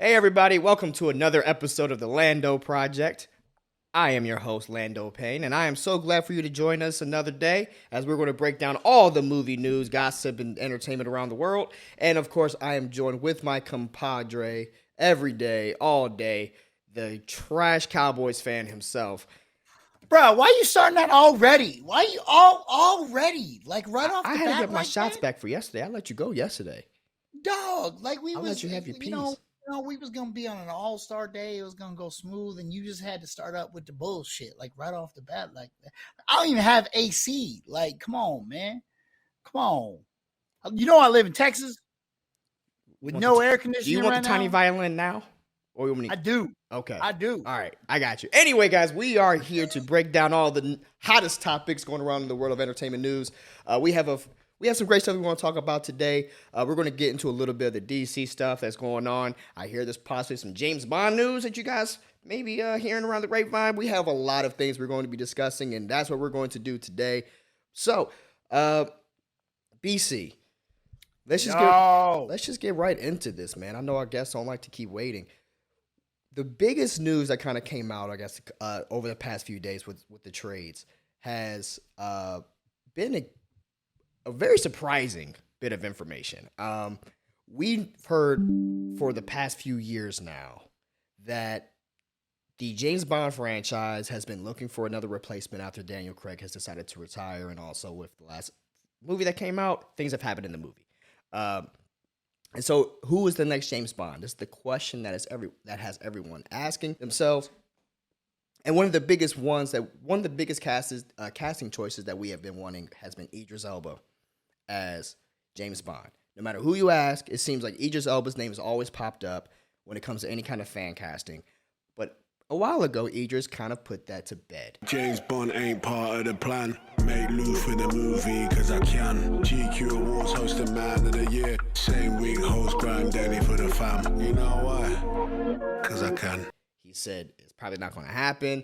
Hey, everybody, welcome to another episode of the Lando Project. I am your host, Lando Payne, and I am so glad for you to join us another day as we're going to break down all the movie news, gossip, and entertainment around the world. And of course, I am joined with my compadre every day, all day, the trash Cowboys fan himself. Bro, why you starting that already? Why you already? Like right off I the had to bat get my like shots that? back for yesterday. I let you go yesterday. Dog, like I'll let you have your piece. we was gonna be on an all-star day. It was gonna go smooth, and you just had to start up with the bullshit, like right off the bat, like that. I don't even have AC. Like, come on, man. Come on. You know I live in Texas with no air Do you conditioning want right the tiny now. violin now? Or you want me I do. Okay. I do. All right. I got you. Anyway, guys, we are here to break down all the hottest topics going around in the world of entertainment news. We have some great stuff we want to talk about today. We're going to get into a little bit of the DC stuff that's going on. I hear there's possibly some James Bond news that you guys may be hearing around the grapevine. We have a lot of things we're going to be discussing, and that's what we're going to do today. So, BC, let's just get right into this, man. I know our guests don't like to keep waiting. The biggest news that kind of came out, I guess, over the past few days with the trades has been a very surprising bit of information. We've heard for the past few years now that the James Bond franchise has been looking for another replacement after Daniel Craig has decided to retire, and also with the last movie that came out, things have happened in the movie. And so, who is the next James Bond? This is the question that has everyone asking themselves. And one of the biggest casting choices that we have been wanting has been Idris Elba as James Bond. No matter who you ask, it seems like Idris Elba's name has always popped up when it comes to any kind of fan casting. But a while ago, Idris kind of put that to bed. James Bond ain't part of the plan. Make loot for the movie, cause I can. GQ Awards host the man of the year. Same week host Grime Denny for the fam. You know why? Cause I can. He said it's probably not going to happen.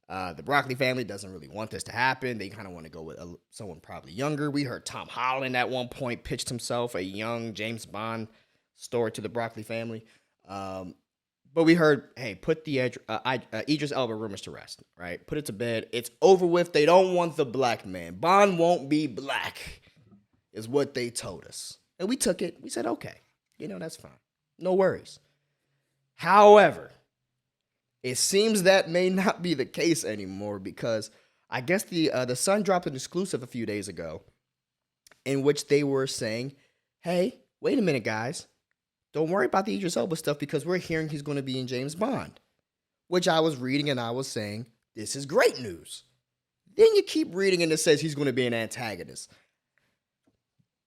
The Broccoli family doesn't really want this to happen. They kind of want to go with someone probably younger. We heard Tom Holland at one point pitched himself a young James Bond story to the Broccoli family. But we heard, hey, put the Idris Elba rumors to rest, right? Put it to bed. It's over with. They don't want the black man. Bond won't be black, is what they told us. And we took it. We said, okay, that's fine. No worries. However, it seems that may not be the case anymore because I guess the Sun dropped an exclusive a few days ago in which they were saying, hey, wait a minute, guys. Don't worry about the Idris Elba stuff because we're hearing he's going to be in James Bond, which I was reading and I was saying, this is great news. Then you keep reading and it says he's going to be an antagonist.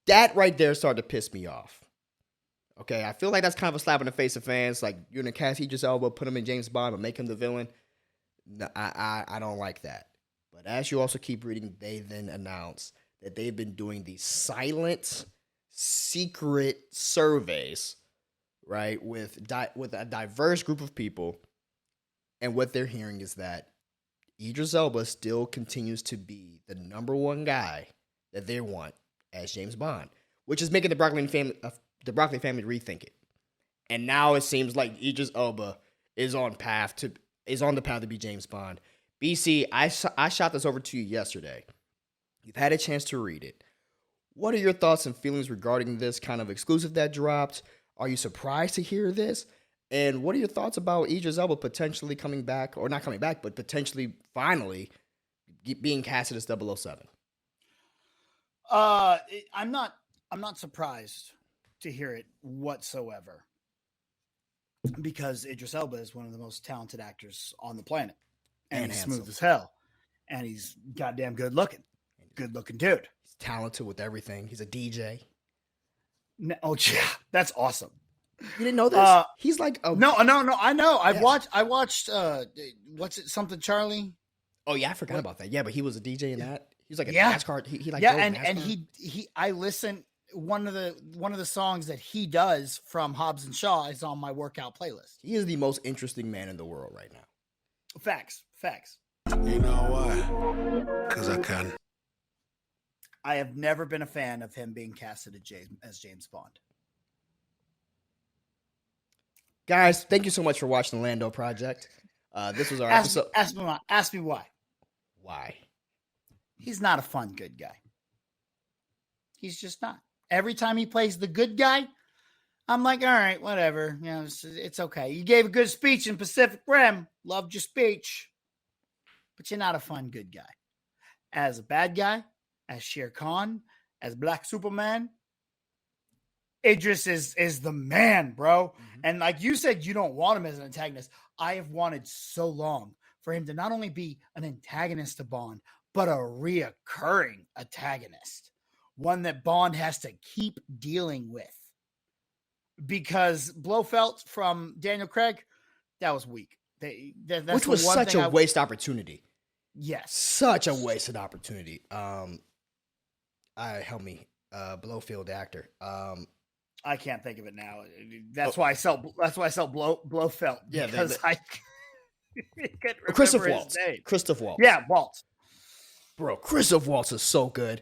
That right there started to piss me off. Okay, I feel like that's kind of a slap in the face of fans. Like, you're going to cast Idris Elba, put him in James Bond, but make him the villain. No, I don't like that. But as you also keep reading, they then announce that they've been doing these silent, secret surveys, right, with a diverse group of people, and what they're hearing is that Idris Elba still continues to be the number one guy that they want as James Bond, which is making the Broccoli family rethink it. And now it seems like Idris Elba is on the path to be James Bond. BC, I shot this over to you yesterday. You've had a chance to read it. What are your thoughts and feelings regarding this kind of exclusive that dropped? Are you surprised to hear this? And what are your thoughts about Idris Elba potentially coming back, or not coming back, but potentially finally being casted as 007? I'm not surprised to hear it whatsoever because Idris Elba is one of the most talented actors on the planet, and he's handsome. smooth as hell, and he's goddamn good looking dude. He's talented with everything. He's a DJ. No, oh yeah, that's awesome. You didn't know this? He's like no. I know. Yes. I watched. What's it? Something Charlie. Oh yeah, I forgot about that. Yeah, but he was a DJ in that. He was like a Yeah. NASCAR. He like Yeah, drove and NASCAR. he. I listen. One of the songs that he does from Hobbs and Shaw is on my workout playlist. He is the most interesting man in the world right now. Facts. You know why? Cause I can. I have never been a fan of him being casted as James Bond. Guys, thank you so much for watching the Lando Project. This was our episode. Ask me why. Why? He's not a fun good guy. He's just not. Every time he plays the good guy, I'm like, all right, whatever. You know, it's okay. You gave a good speech in Pacific Rim. Loved your speech. But you're not a fun good guy. As a bad guy, as Shere Khan, as Black Superman, Idris is the man, bro. Mm-hmm. And like you said, you don't want him as an antagonist. I have wanted so long for him to not only be an antagonist to Bond, but a reoccurring antagonist. One that Bond has to keep dealing with. Because Blofeld from Daniel Craig, that was weak. Which was such a waste opportunity. Yes. Such a wasted opportunity. Blofeld actor. I can't think of it now. That's why I sell Blofeld. Yeah, because I can't remember Christoph his Waltz. name. Christoph Waltz. Yeah, Waltz. Bro, Christoph Waltz is so good.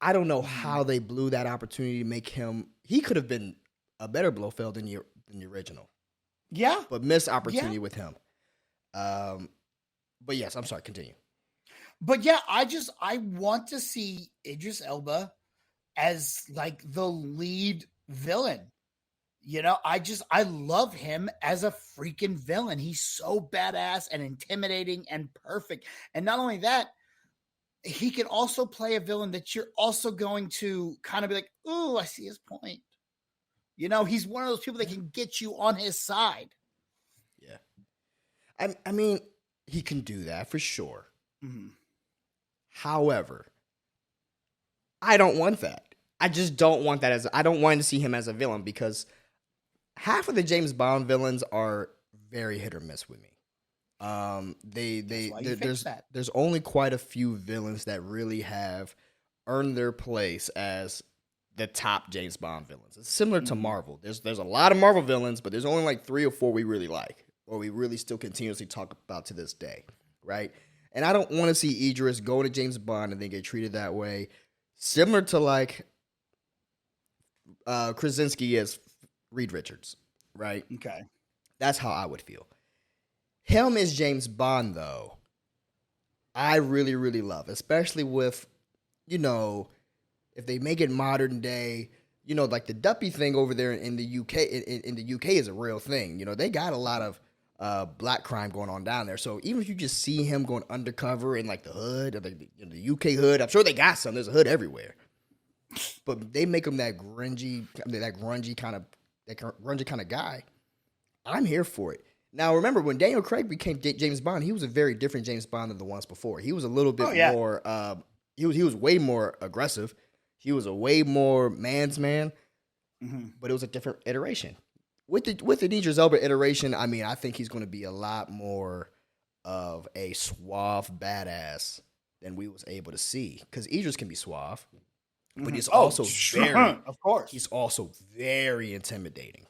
I don't know how they blew that opportunity to make him. He could have been a better Blofeld than the original. Yeah, but missed opportunity with him. But yes, I'm sorry. Continue. But yeah, I want to see Idris Elba as like the lead villain. You know, I love him as a freaking villain. He's so badass and intimidating and perfect. And not only that, he can also play a villain that you're also going to kind of be like, "Ooh, I see his point." You know, he's one of those people that can get you on his side. Yeah. I mean, he can do that for sure. Mm-hmm. However, I don't want that. I just don't want that I don't want to see him as a villain because half of the James Bond villains are very hit or miss with me. There's only quite a few villains that really have earned their place as the top James Bond villains. It's similar to Marvel. There's a lot of Marvel villains, but there's only like 3 or 4 we really like, or we really still continuously talk about to this day, right? And I don't want to see Idris go to James Bond and then get treated that way. Similar to like Krasinski as Reed Richards, right? Okay. That's how I would feel. Him as James Bond, though, I really, really love, especially with, you know, if they make it modern day, you know, like the Duppy thing over there in the UK, in the UK is a real thing. You know, they got a lot of black crime going on down there. So even if you just see him going undercover in like the hood or the UK hood, I'm sure they got some. There's a hood everywhere. But they make him that grungy kind of guy. I'm here for it. Now, remember, when Daniel Craig became James Bond, he was a very different James Bond than the ones before. He was a little bit more, he was way more aggressive. He was a way more man's man, but it was a different iteration. With the Idris Elba iteration, I mean, I think he's going to be a lot more of a suave badass than we was able to see. Because Idris can be suave, but he's also of course. He's also very intimidating.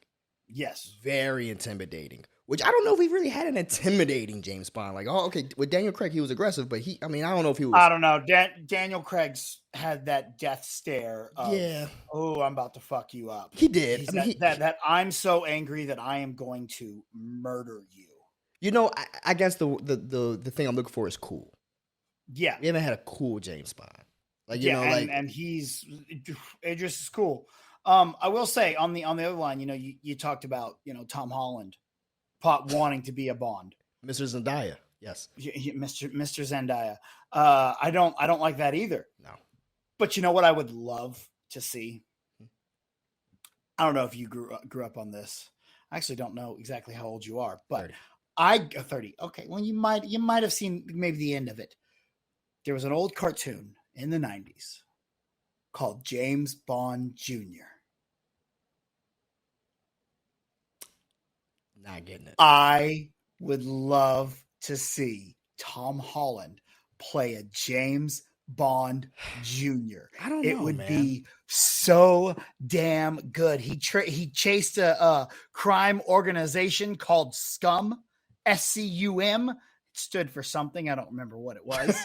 Yes. Very intimidating. Which I don't know if we really had an intimidating James Bond. Like, oh, okay, with Daniel Craig, he was aggressive, but I don't know if he was. I don't know. Daniel Craig's had that death stare of, oh, I'm about to fuck you up. He did. That I'm so angry that I am going to murder you. You know, I guess the thing I'm looking for is cool. Yeah. We haven't had a cool James Bond. Like, and Idris is cool. I will say on the other line, you know, you talked about, you know, Tom Holland wanting to be a Bond. Mr. Zendaya, yes. Mr. Zendaya. I don't like that either. No. But you know what I would love to see? I don't know if you grew up on this. I actually don't know exactly how old you are, but 30. Okay, well you might have seen maybe the end of it. There was an old cartoon in the 90s called James Bond Jr. Not getting it. I would love to see Tom Holland play a James Bond Jr. I don't know. It would be so damn good. He chased a crime organization called Scum, SCUM. It stood for something. I don't remember what it was.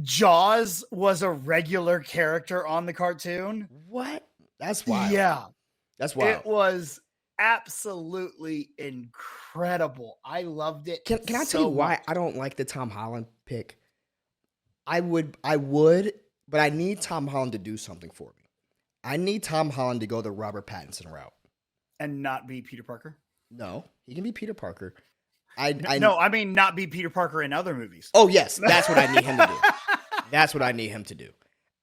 Jaws was a regular character on the cartoon. What? That's wild. Yeah. That's wild. It was absolutely incredible. I loved it. Can I so tell you why much. I don't like the Tom Holland pick? I would, but I need Tom Holland to do something for me. I need Tom Holland to go the Robert Pattinson route. And not be Peter Parker? No, he can be Peter Parker. I mean not be Peter Parker in other movies. Oh, yes, that's what I need him to do. That's what I need him to do.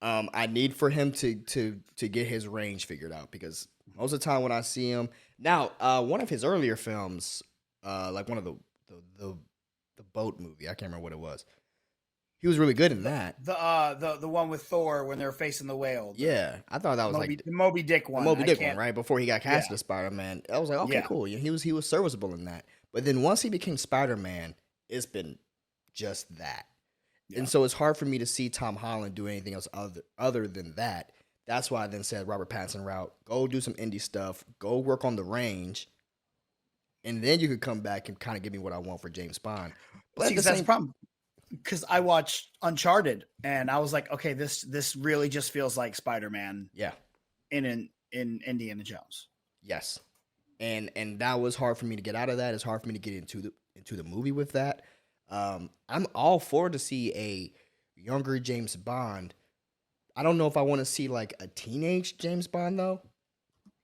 I need for him to get his range figured out, because most of the time when I see him now, one of his earlier films, like one of the boat movie, I can't remember what it was. He was really good in that. The one with Thor when they're facing the whale. Yeah, I thought that was the like Moby Dick one. the Moby Dick one, right before he got cast as Spider-Man. I was like, okay, Yeah. cool. Yeah, he was serviceable in that. But then once he became Spider-Man, it's been just that. Yeah. And so it's hard for me to see Tom Holland do anything else other than that. That's why I then said Robert Pattinson route. Go do some indie stuff. Go work on the range. And then you could come back and kind of give me what I want for James Bond. But See, that's the problem. Because I watched Uncharted and I was like, okay, this really just feels like Spider-Man. Yeah. In Indiana Jones. Yes. And that was hard for me to get out of that. It's hard for me to get into the movie with that. I'm all for to see a younger James Bond. I don't know if I want to see like a teenage James Bond though.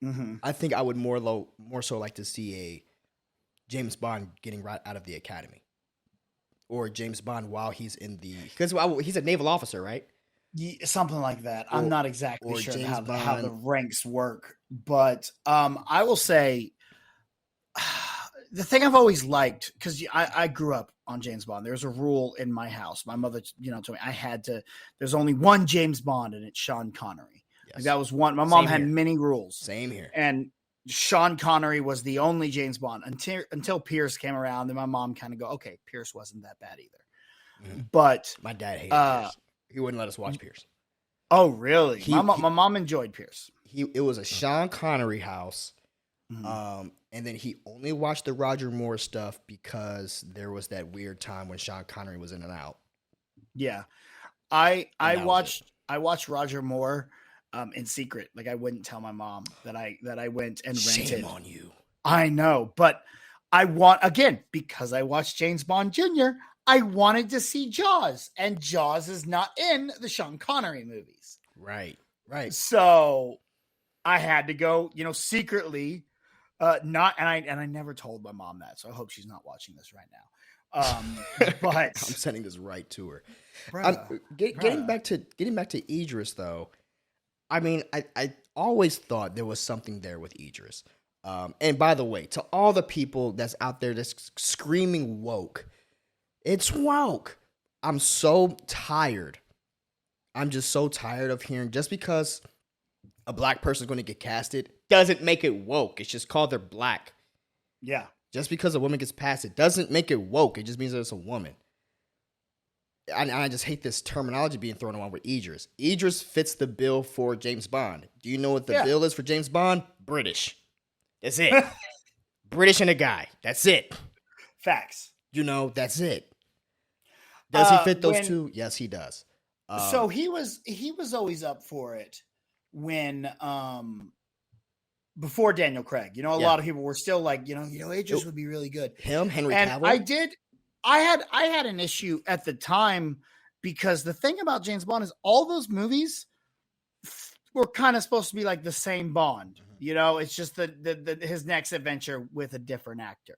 Mm-hmm. I think I would more so like to see a James Bond getting right out of the academy, or James Bond while he's in the, because he's a naval officer, right? Yeah, something like that. I'm not exactly sure James how the Bond. ranks work, but I will say the thing I've always liked, because I grew up on James Bond. There's a rule in my house. My mother, told me I had to. There's only one James Bond, and it's Sean Connery. Yes. Like that was one. My mom Same had here. many rules. Same here. And Sean Connery was the only James Bond until Pierce came around. Then my mom kind of go, okay, Pierce wasn't that bad either. Mm-hmm. But My dad hated Pierce. He wouldn't let us watch Pierce. Oh, really? My mom enjoyed Pierce. It was a Sean Connery house. Mm-hmm. And then he only watched the Roger Moore stuff because there was that weird time when Sean Connery was in and out. Yeah. I watched Roger Moore in secret. Like I wouldn't tell my mom that I went and rented. Shame on you. I know, but because I watched James Bond Jr., I wanted to see Jaws, and Jaws is not in the Sean Connery movies. Right. So I had to go, secretly. And I never told my mom that, so I hope she's not watching this right now. But I'm sending this right to her. Bruh. Getting back to Idris though, I mean, I always thought there was something there with Idris. And by the way, to all the people that's out there that's screaming woke, it's woke. I'm so tired. I'm just so tired of hearing just because a black person is going to get casted doesn't make it woke. It's just called they're black. Yeah. Just because a woman gets passed, it doesn't make it woke. It just means that it's a woman. And I just hate this terminology being thrown around with Idris. Idris fits the bill for James Bond. Do you know what the bill is for James Bond? British. That's it. British and a guy. That's it. Facts. That's it. Does he fit those two? Yes, he does. So he was always up for it when before Daniel Craig. A lot of people were still like, Idris would be really good. Him, Henry and Cavill. I had an issue at the time because the thing about James Bond is all those movies were kind of supposed to be like the same Bond. It's just the his next adventure with a different actor.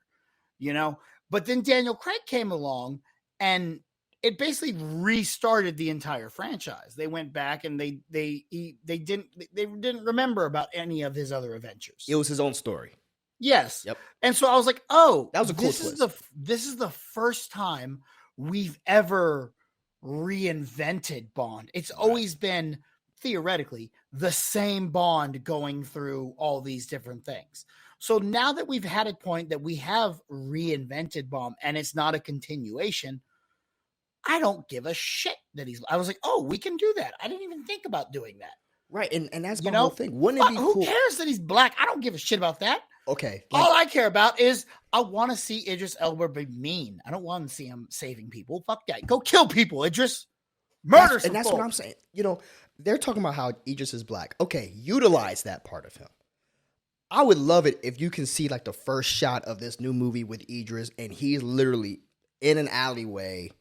But then Daniel Craig came along and it basically restarted the entire franchise. They went back and they didn't remember about any of his other adventures. It was his own story. Yes. Yep. And so I was like, oh, that was a cool twist. This is the first time we've ever reinvented Bond. It's always been theoretically the same Bond going through all these different things. So now that we've had a point that we have reinvented Bond and it's not a continuation, I don't give a shit that I was like, oh, we can do that. I didn't even think about doing that. Right. And that's my whole thing. Wouldn't it be cool? Who cares that he's black? I don't give a shit about that. Okay. All I care about is I want to see Idris Elba be mean. I don't want to see him saving people. Fuck that. Go kill people, Idris. Murder some And that's folk. what I'm saying. They're talking about how Idris is black. Okay, utilize that part of him. I would love it if you can see like the first shot of this new movie with Idris, and he's literally in an alleyway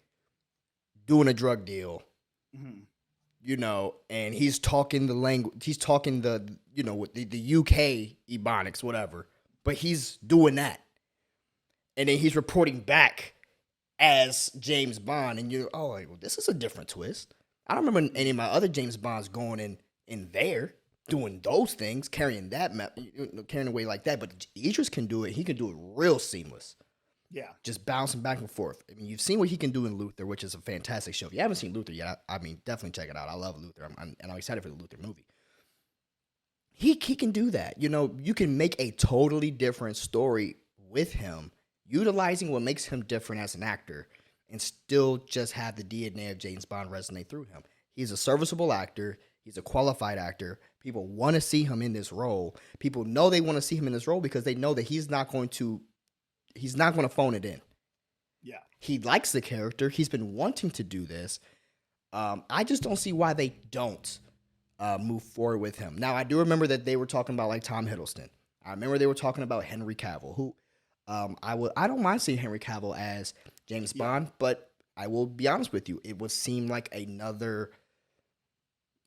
doing a drug deal, and he's talking the language, he's talking the UK Ebonics, whatever, but he's doing that. And then he's reporting back as James Bond, and you're, this is a different twist. I don't remember any of my other James Bonds going in there, doing those things, carrying away like that. But Idris can do it. He can do it real seamless. Yeah. Just bouncing back and forth. I mean, you've seen what he can do in Luther, which is a fantastic show. If you haven't seen Luther yet, I mean, definitely check it out. I love Luther. I'm excited for the Luther movie. He can do that. You can make a totally different story with him, utilizing what makes him different as an actor, and still just have the DNA of James Bond resonate through him. He's a serviceable actor. He's a qualified actor. People want to see him in this role. People know they want to see him in this role because they know that he's not going to phone it in. Yeah. He likes the character. He's been wanting to do this. I just don't see why they don't move forward with him. Now, I do remember that they were talking about like Tom Hiddleston. I remember they were talking about Henry Cavill, who I don't mind seeing Henry Cavill as James Bond, but I will be honest with you, it would seem like another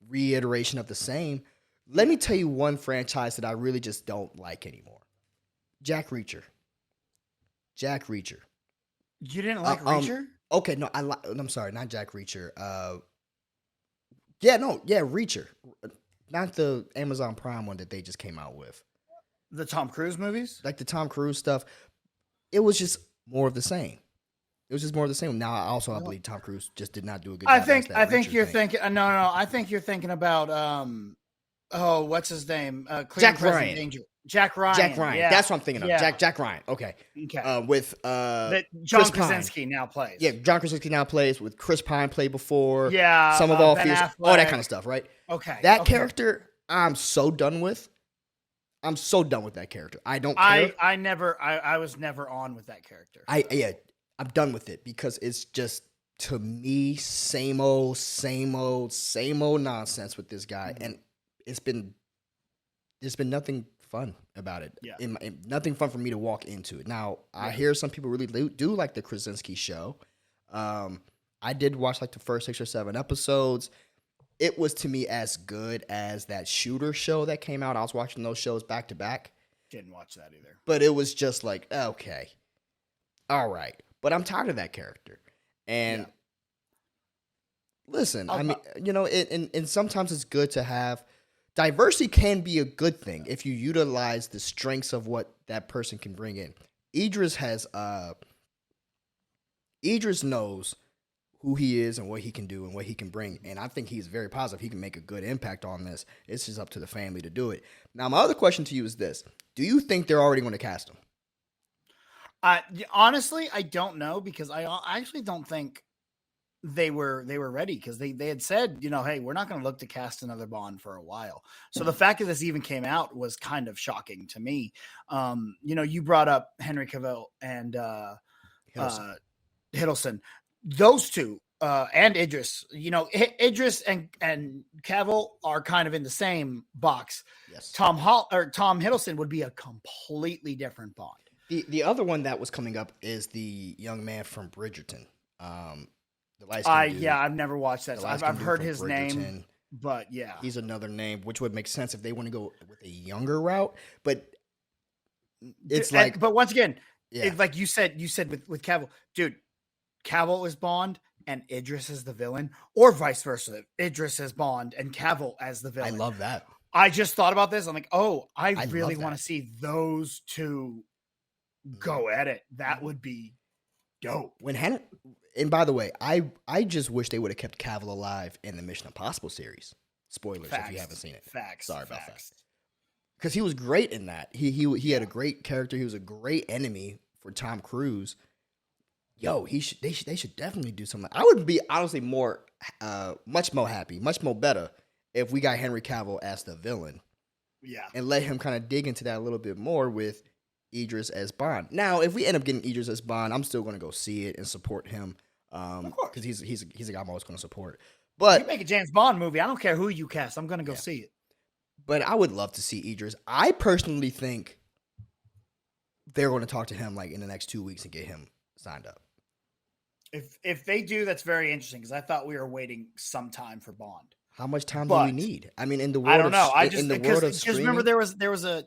reiteration of the same. Let me tell you one franchise that I really just don't like anymore. Jack Reacher. You didn't like Reacher? Okay, no, I'm sorry, not Jack Reacher. Reacher. Not the Amazon Prime one that they just came out with. The Tom Cruise movies? Like the Tom Cruise stuff. It was just more of the same. Now, I believe Tom Cruise just did not do a good job. I think you're thinking. No. I think you're thinking about. What's his name? Jack Ryan. Danger. Jack Ryan. Yeah. That's what I'm thinking of. Yeah. Jack Ryan. Okay. With that John Chris Krasinski Pine. now plays. Yeah, John Krasinski now plays with Chris Pine played before. Yeah. Some of all Ben fears, Affleck. all that kind of stuff, right? Okay. That character, I'm so done with. I'm so done with that character. I don't care. I was never on with that character. I'm done with it because it's just, to me, same old nonsense with this guy, and there's been nothing fun about it. Yeah. Nothing fun for me to walk into it. Now, I hear some people really do like the Krasinski show. I did watch like the first 6 or 7 episodes. It was, to me, as good as that Shooter show that came out. I was watching those shows back to back. Didn't watch that either. But it was just like, okay, all right. But I'm tired of that character. And listen, I mean, and sometimes it's good to have diversity. Can be a good thing if you utilize the strengths of what that person can bring in. Idris knows who he is and what he can do and what he can bring. And I think he's very positive. He can make a good impact on this. It's just up to the family to do it. Now, my other question to you is this. Do you think they're already going to cast him? Honestly, I don't know, because I actually don't think they were ready, because they had said, hey, we're not going to look to cast another Bond for a while. So the fact that this even came out was kind of shocking to me. You brought up Henry Cavill and Hiddleston. Those two, and Idris, Idris and Cavill are kind of in the same box. Yes. Tom Hiddleston would be a completely different Bond. The other one that was coming up is the young man from Bridgerton. The light dude. Yeah, I've never watched that. So I've heard his Bridgerton. name, but yeah, he's another name, which would make sense if they want to go with a younger route. But it's but once again, like you said with Cavill, dude. Cavill is Bond and Idris is the villain, or vice versa. Idris as Bond and Cavill as the villain. I love that. I just thought about this. I'm like, I really want to see those two go at it. That would be dope. And by the way, I just wish they would have kept Cavill alive in the Mission Impossible series. Spoilers if you haven't seen it. Sorry about that. Because he was great in that. He had a great character. He was a great enemy for Tom Cruise. Yo, they should definitely do something. I would be honestly much more happy, much more better if we got Henry Cavill as the villain. Yeah. And let him kind of dig into that a little bit more with Idris as Bond. Now, if we end up getting Idris as Bond, I'm still going to go see it and support him. Because he's a guy I'm always going to support. But you make a James Bond movie, I don't care who you cast. I'm going to go see it. But I would love to see Idris. I personally think they're going to talk to him like in the next 2 weeks and get him signed up. If they do, that's very interesting because I thought we were waiting some time for Bond. How much time do we need? I mean, in the world, I don't know. in the world of streaming, remember there was a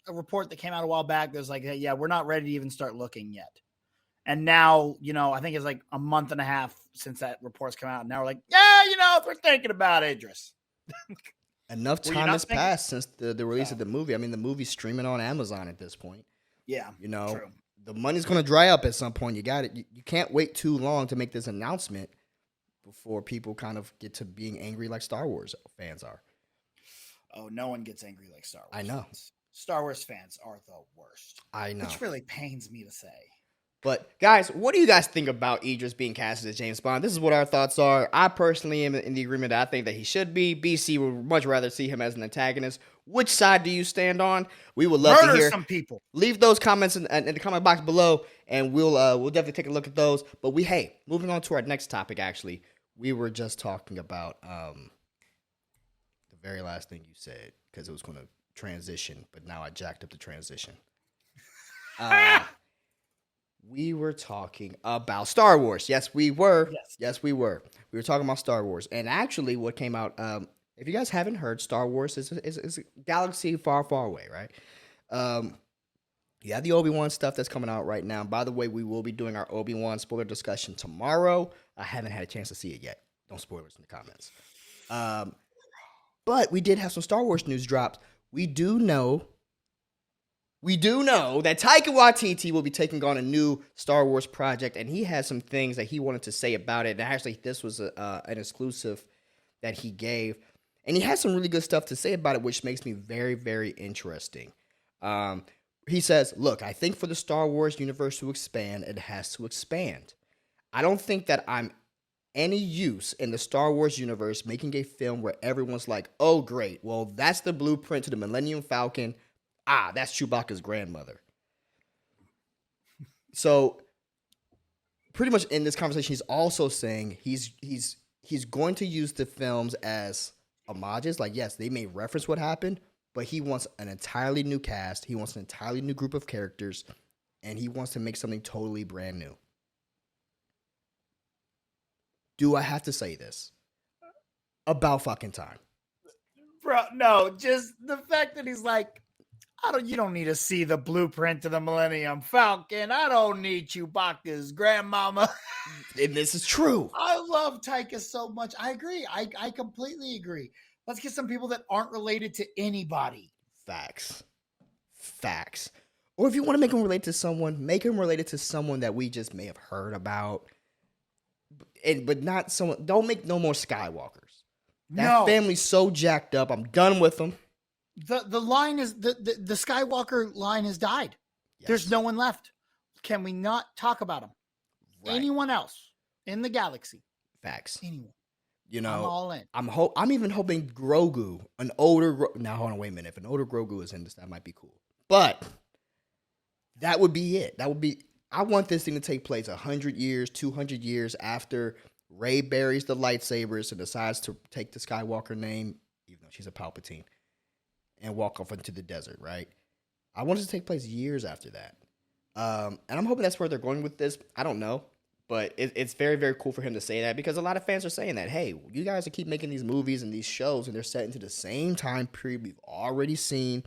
report that came out a while back that was like, hey, yeah, we're not ready to even start looking yet. And now, I think it's like a month and a half since that report's come out. And now we're like, yeah, we're thinking about Idris. Enough time has passed since the release of the movie. I mean, the movie's streaming on Amazon at this point. Yeah, true. The money's going to dry up at some point. You got it. You can't wait too long to make this announcement before people kind of get to being angry like Star Wars fans are. Oh, no one gets angry like Star Wars. I know. Fans. Star Wars fans are the worst. I know. Which really pains me to say. But, guys, what do you guys think about Idris being casted as James Bond? This is what our thoughts are. I personally am in the agreement that I think that he should be. BC would much rather see him as an antagonist. Which side do you stand on? We would love to hear some people. Leave those comments in the comment box below, and we'll definitely take a look at those. But moving on to our next topic, actually, we were just talking about the very last thing you said, because it was going to transition, but now I jacked up the transition. We were talking about Star Wars. Yes, we were. Yes, we were. We were talking about Star Wars. And actually, what came out, if you guys haven't heard, Star Wars is a galaxy far, far away, right? You have the Obi-Wan stuff that's coming out right now. By the way, we will be doing our Obi-Wan spoiler discussion tomorrow. I haven't had a chance to see it yet. Don't spoil it in the comments. But we did have some Star Wars news drops. We do know that Taika Watiti will be taking on a new Star Wars project, and he has some things that he wanted to say about it. And actually, this was an exclusive that he gave, and he has some really good stuff to say about it, which makes me very, very interesting. He says, look, I think for the Star Wars universe to expand, it has to expand. I don't think that I'm any use in the Star Wars universe making a film where everyone's like, oh, great, well, that's the blueprint to the Millennium Falcon. That's Chewbacca's grandmother. So, pretty much in this conversation, he's also saying he's going to use the films as homages. Like, yes, they may reference what happened, but he wants an entirely new cast. He wants an entirely new group of characters, and he wants to make something totally brand new. Do I have to say this? About fucking time. Bro, no, just the fact that he's like, you don't need to see the blueprint to the Millennium Falcon. I don't need Chewbacca's grandmama. And this is true. I love Taika so much. I agree. I completely agree. Let's get some people that aren't related to anybody. Facts. Or if you want to make them relate to someone, make them related to someone that we just may have heard about. But not someone. Don't make no more Skywalkers. That family's so jacked up. I'm done with them. The line is the Skywalker line has died. Yes. There's no one left. Can we not talk about him? Right. Anyone else in the galaxy? Facts. Anyone? I'm all in. I'm even hoping Grogu, an older. Now hold on, wait a minute. If an older Grogu is in this, that might be cool. But that would be it. I want this thing to take place 100 years, 200 years after Rey buries the lightsabers and decides to take the Skywalker name, even though she's a Palpatine, and walk off into the desert, right? I want it to take place years after that. And I'm hoping that's where they're going with this. I don't know. But it's very, very cool for him to say that, because a lot are fans are saying that, hey, you guys keep making these movies and these shows, and they're set into the same time period we've already seen.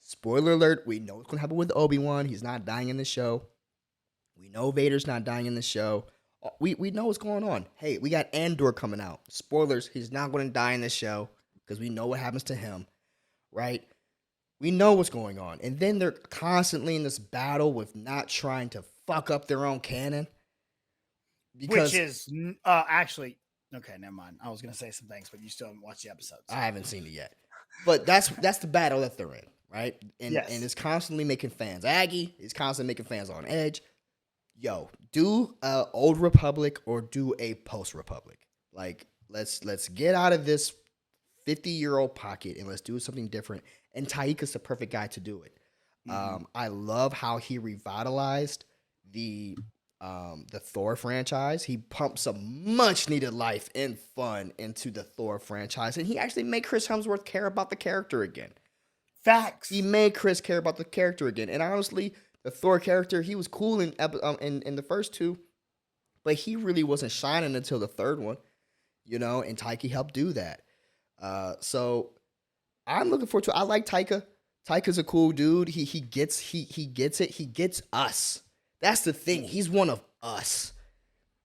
Spoiler alert, we know what's going to happen with Obi-Wan. He's not dying in the show. We know Vader's not dying in the show. We know what's going on. Hey, we got Andor coming out. Spoilers, he's not going to die in the show because we know what happens to him, right? We know what's going on. And then they're constantly in this battle with not trying to fuck up their own canon. Which is actually, okay, never mind. I was going to say some things, but you still haven't watched the episodes. I haven't seen it yet. But that's the battle that they're in, right? And, yes. And it's constantly making fans aggy. It's constantly making fans on edge. Yo, do a Old Republic or do a Post Republic. Like, let's get out of this 50-year-old pocket and let's do something different. And Taika's the perfect guy to do it. Mm-hmm. I love how he revitalized the the Thor franchise. He pumped some much needed life and fun into the Thor franchise, and he actually made Chris Hemsworth care about the character again. Facts. He made Chris care about the character again, and honestly, the Thor character, he was cool in the first two, but he really wasn't shining until the third one, and Taika helped do that. So I'm looking forward to it. I like Taika. Taika's a cool dude. He gets it. He gets us. That's the thing. He's one of us,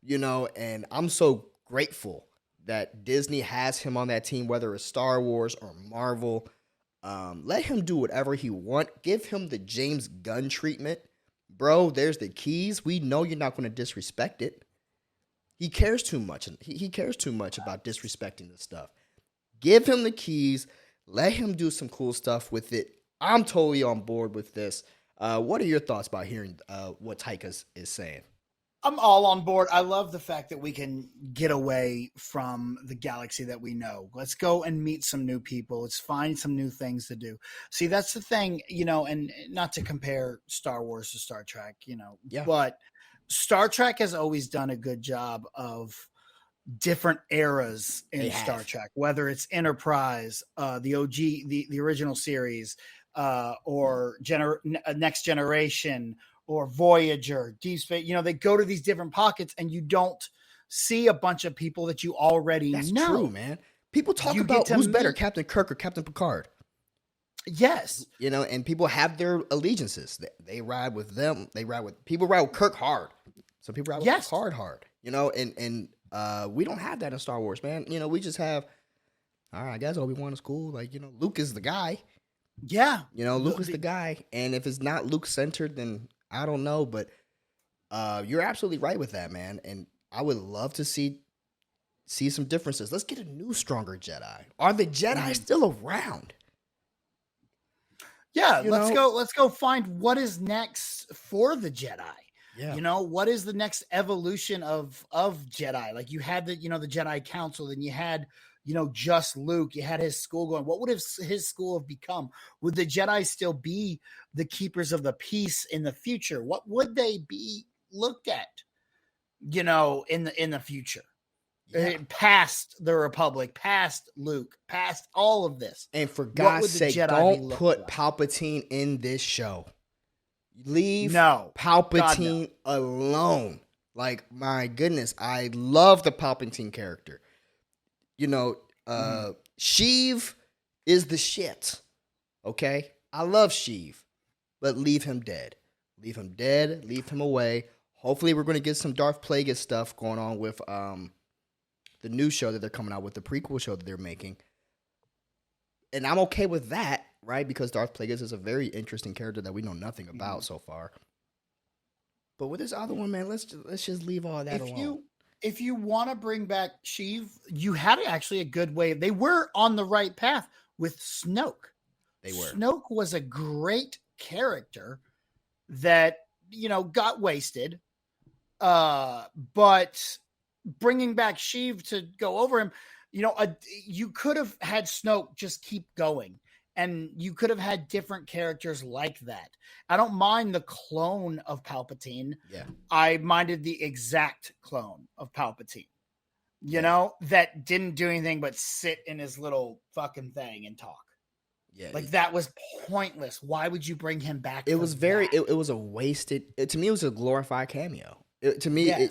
and I'm so grateful that Disney has him on that team, whether it's Star Wars or Marvel. Let him do whatever he wants. Give him the James Gunn treatment. Bro, there's the keys. We know you're not going to disrespect it. He cares too much. He cares too much about disrespecting this stuff. Give him the keys. Let him do some cool stuff with it. I'm totally on board with this. What are your thoughts about hearing what Taika is saying? I'm all on board. I love the fact that we can get away from the galaxy that we know. Let's go and meet some new people. Let's find some new things to do. See, that's the thing, and not to compare Star Wars to Star Trek, but Star Trek has always done a good job of different eras in Star Trek, whether it's Enterprise, the OG, the original series, or Next Generation, or Voyager, Deep Space. They go to these different pockets, and you don't see a bunch of people that you already know. That's true, man. People talk about who's better, Captain Kirk or Captain Picard. Yes. And people have their allegiances. They ride with them. People ride with Kirk hard. Some people ride with Picard hard. And we don't have that in Star Wars, man. We just have, all right, I guess Obi-Wan is cool. Like, Luke is the guy. Yeah. Luke is the guy. And if it's not Luke-centered, then I don't know. But you're absolutely right with that, man. And I would love to see some differences. Let's get a new, stronger Jedi. Are the Jedi still around? Yeah, let's go find what is next for the Jedi. Yeah. What is the next evolution of Jedi? Like you had the Jedi Council, then you had, just Luke, you had his school going. What would his school have become? Would the Jedi still be the keepers of the peace in the future? What would they be looked at, in the future? Past the Republic, past Luke, past all of this. And for God's sake, don't put Palpatine in this show. Leave Palpatine alone. Like, my goodness, I love the Palpatine character. Sheev is the shit. Okay? I love Sheev. But leave him dead. Leave him dead. Leave him away. Hopefully, we're going to get some Darth Plagueis stuff going on with the new show that they're coming out with, the prequel show that they're making. And I'm okay with that, right? Because Darth Plagueis is a very interesting character that we know nothing about so far. But with this other one, man, let's just leave all that alone. If you want to bring back Sheev, you had actually a good way. They were on the right path with Snoke. They were. Snoke was a great character that, got wasted. But bringing back Sheev to go over him, you could have had Snoke just keep going, and you could have had different characters like that. I don't mind the clone of Palpatine. Yeah. I minded the exact clone of Palpatine, that didn't do anything but sit in his little fucking thing and talk. Yeah. Like that was pointless. Why would you bring him back? It was it was a wasted, to me, it was a glorified cameo.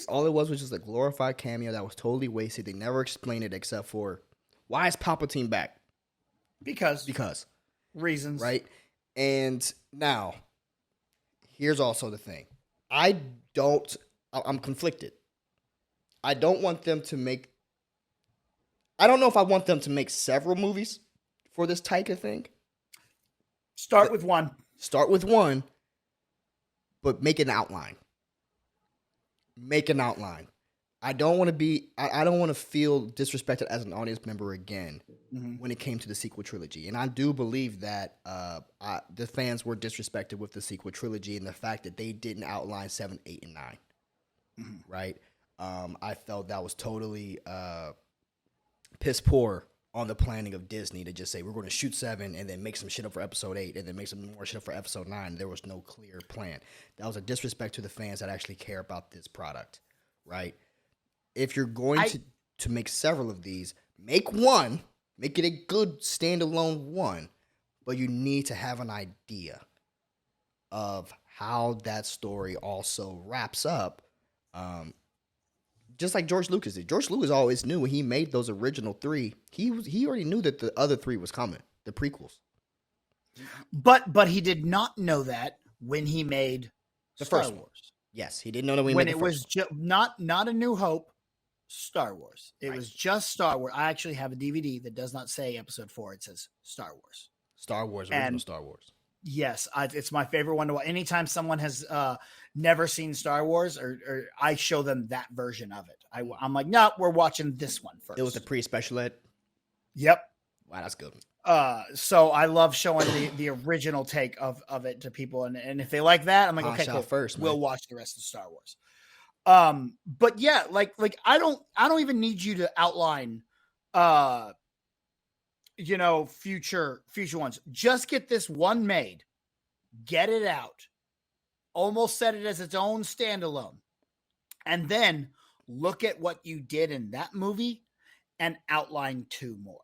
All it was just a glorified cameo that was totally wasted. They never explained it except for, why is Palpatine back? Because. Reasons. Right? And now, here's also the thing. I'm conflicted. I don't know if I want them to make several movies for this Taika thing. Start with one, but make an outline. I don't want to feel disrespected as an audience member again when it came to the sequel trilogy. And I do believe that the fans were disrespected with the sequel trilogy and the fact that they didn't outline 7, 8, and 9. Right? I felt that was totally piss poor on the planning of Disney to just say we're going to shoot 7 and then make some shit up for episode 8 and then make some more shit up for episode 9. There was no clear plan. That was a disrespect to the fans that actually care about this product, right? If you're going to make several of these, make it a good standalone one, but you need to have an idea of how that story also wraps up. Just like George Lucas did. George Lucas always knew when he made those original 3, he already knew that the other 3 was coming, the prequels. But he did not know that when he made The Star first Wars. one. Yes, he didn't know that When it was not A New Hope, Star Wars. It was just Star Wars. I actually have a DVD that does not say Episode 4. It says Star Wars. Star Wars, original Star Wars. Yes, it's my favorite one to watch. Anytime someone has never seen Star Wars, or I show them that version of it, I'm like, no, we're watching this one first. It was the pre-special ed? Yep. Wow, that's good. So I love showing the original take of it to people, and if they like that, I'm like, okay, cool. First, we'll watch the rest of Star Wars. But yeah, like I don't even need you to outline future ones. Just get this one made, get it out, almost set it as its own standalone, and then look at what you did in that movie and outline 2 more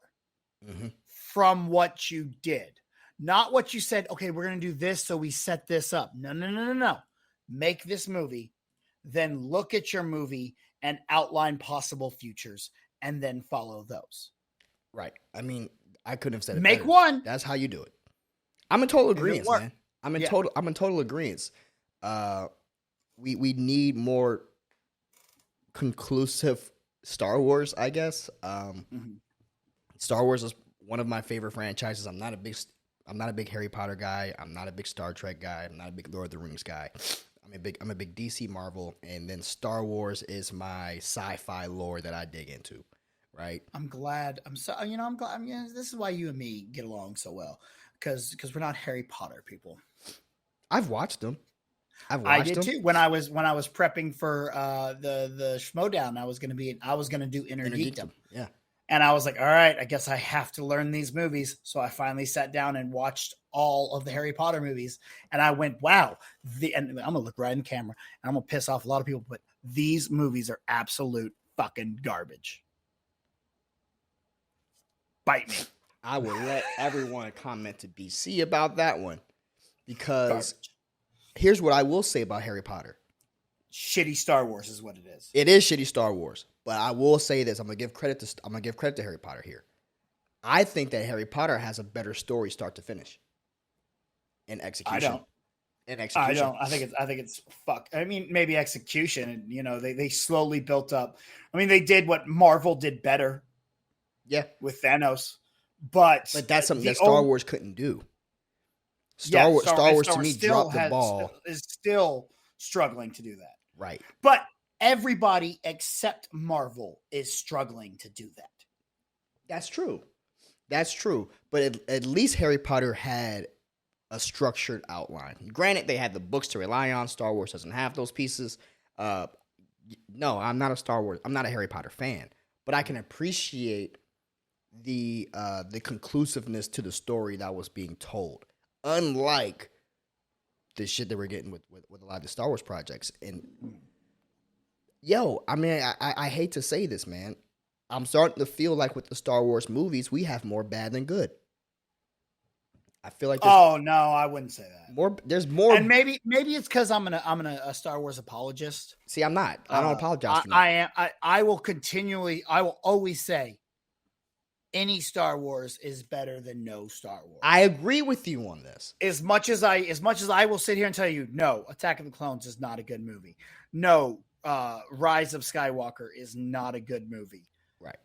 from what you did, not what you said. Okay, we're going to do this, so we set this up. No. Make this movie, then look at your movie and outline possible futures, and then follow those. Right. I mean, I couldn't have said it Make better. one. That's how you do it. I'm in total agreement, man. I'm in total agreement. We need more conclusive Star Wars, I guess. Star Wars is one of my favorite franchises. I'm not a big Harry Potter guy. I'm not a big Star Trek guy. I'm not a big Lord of the Rings guy. I'm a big DC Marvel, and then Star Wars is my sci-fi lore that I dig into. Right. I'm glad. I'm glad. This is why you and me get along so well, because we're not Harry Potter people. I've watched them. I did too. When I was prepping for the Schmodown, I was gonna do Inner Geekdom. Yeah. And I was like, all right, I guess I have to learn these movies. So I finally sat down and watched all of the Harry Potter movies, and I went, wow. And I'm gonna look right in the camera, and I'm gonna piss off a lot of people, but these movies are absolute fucking garbage. Bite me. I will let everyone comment to BC about that one, because here's what I will say about Harry Potter. Shitty Star Wars is what it is. It is shitty Star Wars, but I will say this: I'm gonna give credit to Harry Potter here. I think that Harry Potter has a better story start to finish in execution. I don't. I think it's fuck. I mean, maybe execution. They slowly built up. I mean, they did what Marvel did better. Yeah, with Thanos, but that's something that Star Wars couldn't do. Star Wars to me dropped the ball. Is still struggling to do that. Right. But everybody except Marvel is struggling to do that. That's true. But at least Harry Potter had a structured outline. Granted, they had the books to rely on. Star Wars doesn't have those pieces. No, I'm not a Harry Potter fan, but I can appreciate the conclusiveness to the story that was being told, unlike the shit that we're getting with a lot of the Star Wars projects. And I mean, I hate to say this, man, I'm starting to feel like with the Star Wars movies, we have more bad than good. I feel like no, I wouldn't say that. There's more, and maybe it's because I'm a Star Wars apologist. See, I'm not. I don't apologize for that. I am. I will always say any Star Wars is better than no Star Wars. I agree with you on this. As much as I will sit here and tell you, no, Attack of the Clones is not a good movie. No, Rise of Skywalker is not a good movie. Right.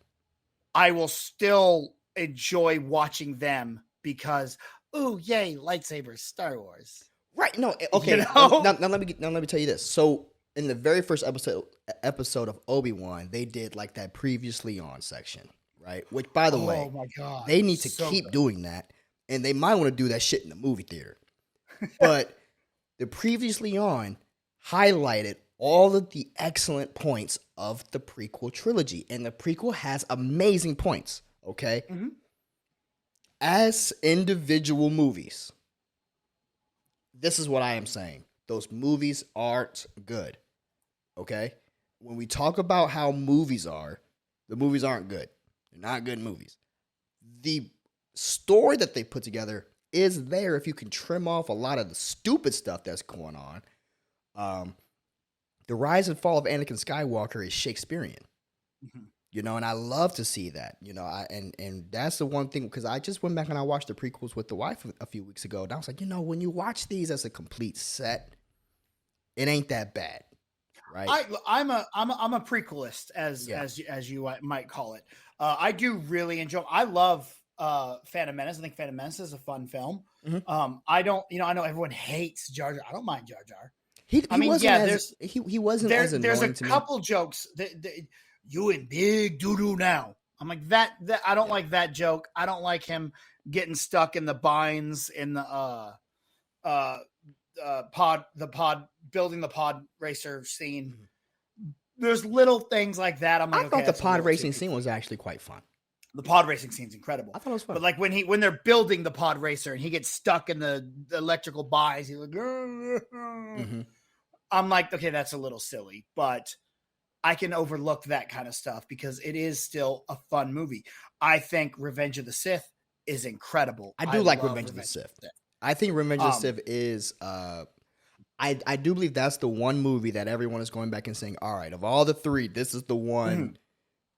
I will still enjoy watching them because, ooh, yay, lightsabers, Star Wars. Right. No. Okay. Now let me tell you this. So in the very first episode of Obi-Wan, they did like that previously on section. Right, which by the way, my God, they need to keep doing that, and they might want to do that shit in the movie theater. But the previously on highlighted all of the excellent points of the prequel trilogy, and the prequel has amazing points. Okay? Mm-hmm. As individual movies, this is what I am saying. Those movies aren't good. Okay? When we talk about how movies are, the movies aren't good. They're not good movies. The story that they put together is there if you can trim off a lot of the stupid stuff that's going on. The rise and fall of Anakin Skywalker is Shakespearean. Mm-hmm. You know, and I love to see that. You know, and that's the one thing, because I just went back and I watched the prequels with the wife a few weeks ago, and I was like, you know, when you watch these as a complete set, it ain't that bad, right? I'm a prequelist, as you might call it. I do really enjoy. I love Phantom Menace. I think Phantom Menace is a fun film. Mm-hmm. I don't, I know everyone hates Jar Jar. I don't mind Jar Jar. He wasn't as annoying there's a to me. couple jokes that you in big doo doo now. I'm like that I don't like that joke. I don't like him getting stuck in the binds in the pod building the pod racer scene. Mm-hmm. There's little things like that. I'm like, I thought the pod racing scene was actually quite fun. The pod racing scene's incredible. I thought it was fun. But like when they're building the pod racer and he gets stuck in the electrical buys, he's like, mm-hmm. I'm like, okay, that's a little silly, but I can overlook that kind of stuff because it is still a fun movie. I think Revenge of the Sith is incredible. I do like Revenge of the Sith. I think Revenge of the Sith is I do believe that's the one movie that everyone is going back and saying, all right, of all the three, this is the one. Mm-hmm.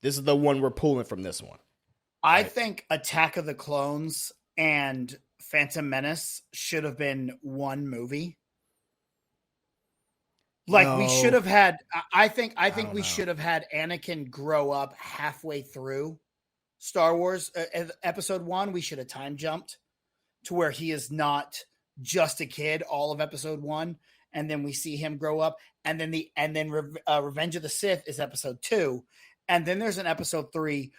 This is the one we're pulling from this one. I think Attack of the Clones and Phantom Menace should have been one movie. Like we should have had. I think we should have had Anakin grow up halfway through Star Wars Episode 1. We should have time jumped to where he is not just a kid all of Episode 1, and then we see him grow up, and then Revenge of the Sith is Episode 2, and then there's an Episode 3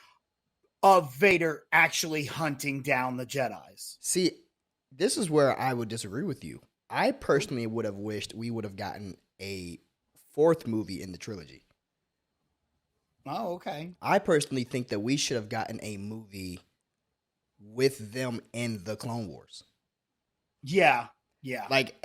of Vader actually hunting down the Jedis. See, this is where I would disagree with you. I personally would have wished we would have gotten a fourth movie in the trilogy. Oh, okay. I personally think that we should have gotten a movie with them in the Clone Wars. Yeah. Like,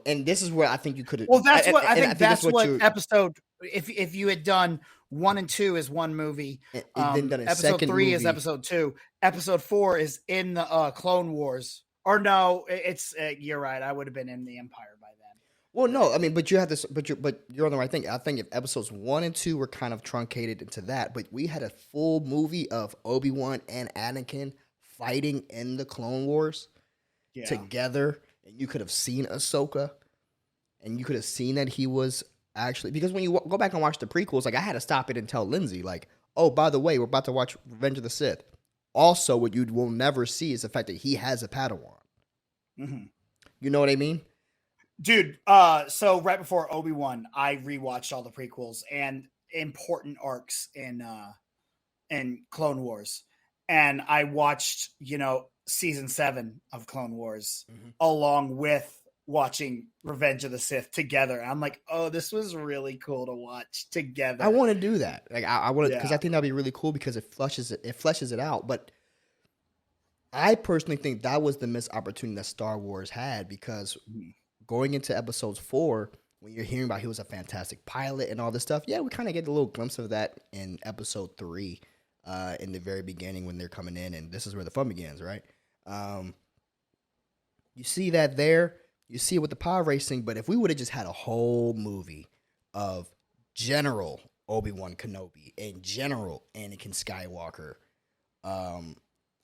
and this is where I think you could have. Well, that's what I think. That's what episode. If you had done 1 and 2 as one movie, and then done a episode second 3 movie. is episode 2. Episode 4 is in the Clone Wars. Or no, it's you're right. I would have been in the Empire by then. Well, no, I mean, but you have this, but you're on the right thing. I think if episodes 1 and 2 were kind of truncated into that, but we had a full movie of Obi-Wan and Anakin fighting in the Clone Wars together, and you could have seen Ahsoka, and you could have seen that he was actually, because when you go back and watch the prequels, like I had to stop it and tell Lindsay, like, oh, by the way, we're about to watch Revenge of the Sith. Also, what you will never see is the fact that he has a Padawan. Mm-hmm. You know what I mean? Dude, so right before Obi-Wan, I rewatched all the prequels and important arcs in Clone Wars. And I watched, season 7 of Clone Wars along with watching Revenge of the Sith together. I'm like, oh, this was really cool to watch together. I want to do that. Like I want to, because I think that'd be really cool because it fleshes it out. But I personally think that was the missed opportunity that Star Wars had, because going into episodes 4, when you're hearing about he was a fantastic pilot and all this stuff, we kind of get a little glimpse of that in episode 3, in the very beginning when they're coming in, and this is where the fun begins, right? You see that there. You see it with the pod racing, but if we would have just had a whole movie of General Obi-Wan Kenobi and General Anakin Skywalker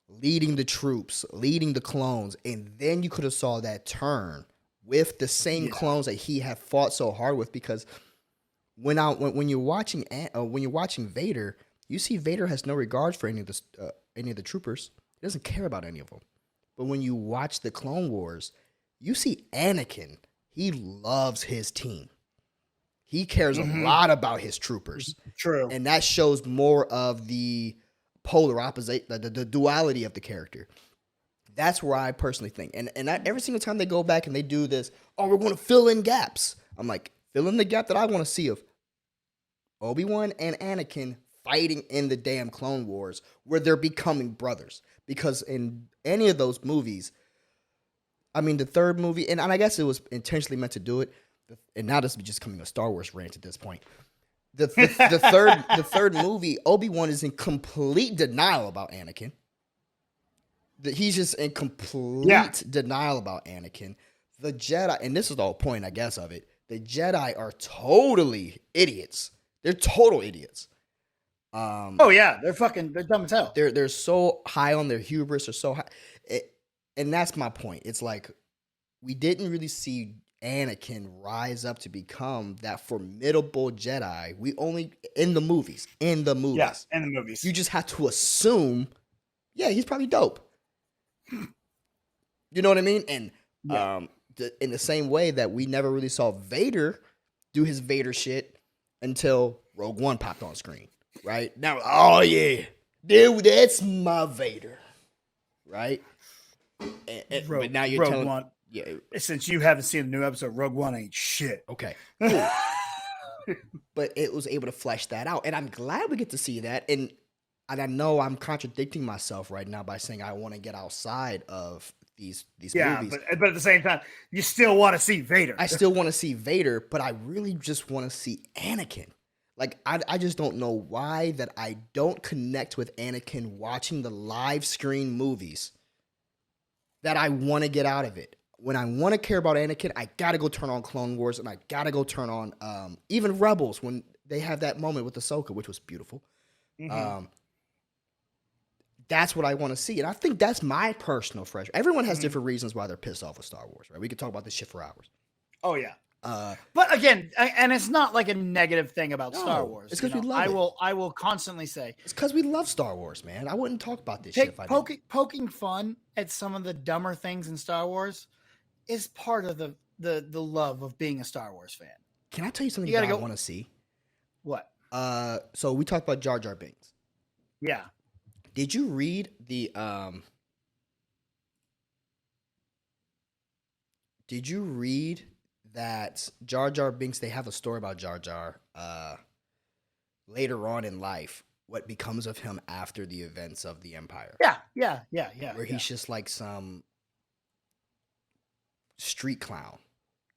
leading the troops, leading the clones, and then you could have saw that turn with the same clones that he had fought so hard with, because when you're watching Vader, you see Vader has no regard for any of the troopers. He doesn't care about any of them. But when you watch the Clone Wars, you see Anakin. He loves his team. He cares a lot about his troopers. True. And that shows more of the polar opposite, the duality of the character. That's where I personally think. And every single time they go back and they do this, we're going to fill in gaps. I'm like, fill in the gap that I want to see of Obi-Wan and Anakin fighting in the damn Clone Wars where they're becoming brothers. Because in any of those movies, I mean, the third movie, and I guess it was intentionally meant to do it, and now this is just coming a Star Wars rant at this point. The third movie, Obi-Wan is in complete denial about Anakin. He's just in complete denial about Anakin. The Jedi, and this is the whole point, I guess, of it. The Jedi are totally idiots. They're total idiots. They're dumb as hell. They're so high on their hubris, or so high, and that's my point. It's like we didn't really see Anakin rise up to become that formidable Jedi. We only in the movies. Yeah, in the movies. You just have to assume, yeah, he's probably dope. You know what I mean? And in the same way that we never really saw Vader do his Vader shit until Rogue One popped on screen, right? Now, oh yeah, dude, that's my Vader, right? But now you're telling One. Yeah. Since you haven't seen the new episode, Rogue One ain't shit. Okay. Cool. But it was able to flesh that out. And I'm glad we get to see that. And I know I'm contradicting myself right now by saying I want to get outside of these movies. But at the same time, you still want to see Vader. I still want to see Vader, but I really just want to see Anakin. Like, I just don't know why that I don't connect with Anakin watching the live screen movies that I want to get out of it. When I want to care about Anakin, I got to go turn on Clone Wars, and I got to go turn on even Rebels when they have that moment with Ahsoka, which was beautiful. Mm-hmm. That's what I want to see. And I think that's my personal frustration. Everyone has different reasons why they're pissed off with Star Wars, right? We could talk about this shit for hours. Oh, yeah. But again, and it's not like a negative thing about Star Wars. It's because we love it. I will constantly say it's because we love Star Wars, man. I wouldn't talk about this shit if I didn't. Poking fun at some of the dumber things in Star Wars is part of the love of being a Star Wars fan. Can I tell you something that I want to see? What? So we talked about Jar Jar Binks. Yeah. Did you read the Did you read that Jar Jar Binks, they have a story about Jar Jar later on in life, what becomes of him after the events of the Empire? Yeah. Where he's just like some street clown.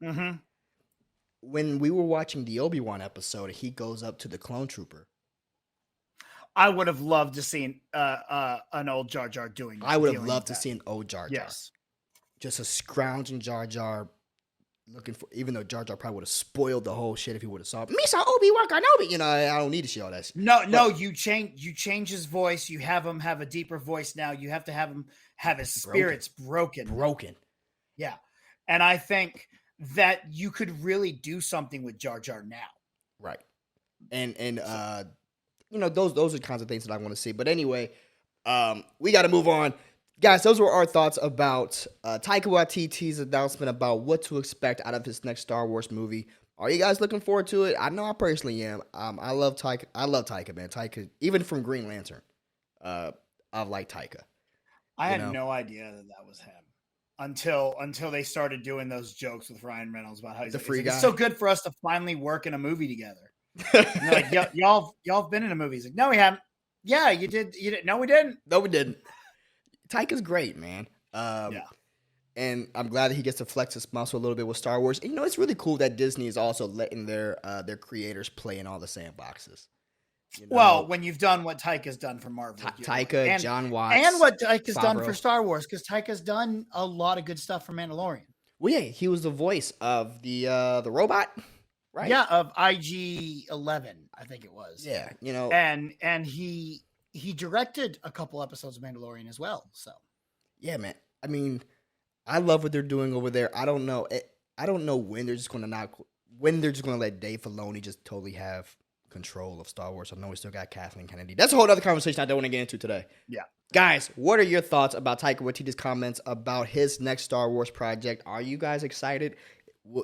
Mm-hmm. When we were watching the Obi-Wan episode, he goes up to the clone trooper. I would have loved to see an old Jar Jar doing that. I would have loved to see an old Jar Jar. Yes. Just a scrounging Jar Jar looking for, even though Jar Jar probably would have spoiled the whole shit if he would have saw Misa Obi-Wan Kenobi. You know, I don't need to see all that shit. No, you change his voice. You have him have a deeper voice now. You have to have him have his spirits broken. Yeah. And I think that you could really do something with Jar Jar now. Right. And you know, those are the kinds of things that I want to see. But anyway, we got to move on. Guys, those were our thoughts about Taika Waititi's announcement about what to expect out of his next Star Wars movie. Are you guys looking forward to it? I know I personally am. I love Taika. I love Taika, man. Taika, even from Green Lantern, I've liked Taika. I had no idea that was him until they started doing those jokes with Ryan Reynolds about how he's the free guy. It's so good for us to finally work in a movie together. And they're like, y'all have been in a movie. He's like, no, we haven't. Yeah, you did. No, we didn't. No, we didn't. Taika's great, man. Yeah. And I'm glad that he gets to flex his muscle a little bit with Star Wars. And, you know, it's really cool that Disney is also letting their creators play in all the sandboxes. You know? Well, when you've done what Taika's done for Marvel. Taika, and John Watts. And what Taika's done for Star Wars, because Taika's done a lot of good stuff for Mandalorian. Well, yeah, he was the voice of the robot, right? Yeah, of IG-11, I think it was. Yeah, you know. And he directed a couple episodes of Mandalorian as well. So, yeah, man. I mean, I love what they're doing over there. I don't know. I don't know when they're just going to let Dave Filoni just totally have control of Star Wars. I know we still got Kathleen Kennedy. That's a whole other conversation I don't want to get into today. Yeah. Guys, what are your thoughts about Taika Waititi's comments about his next Star Wars project? Are you guys excited?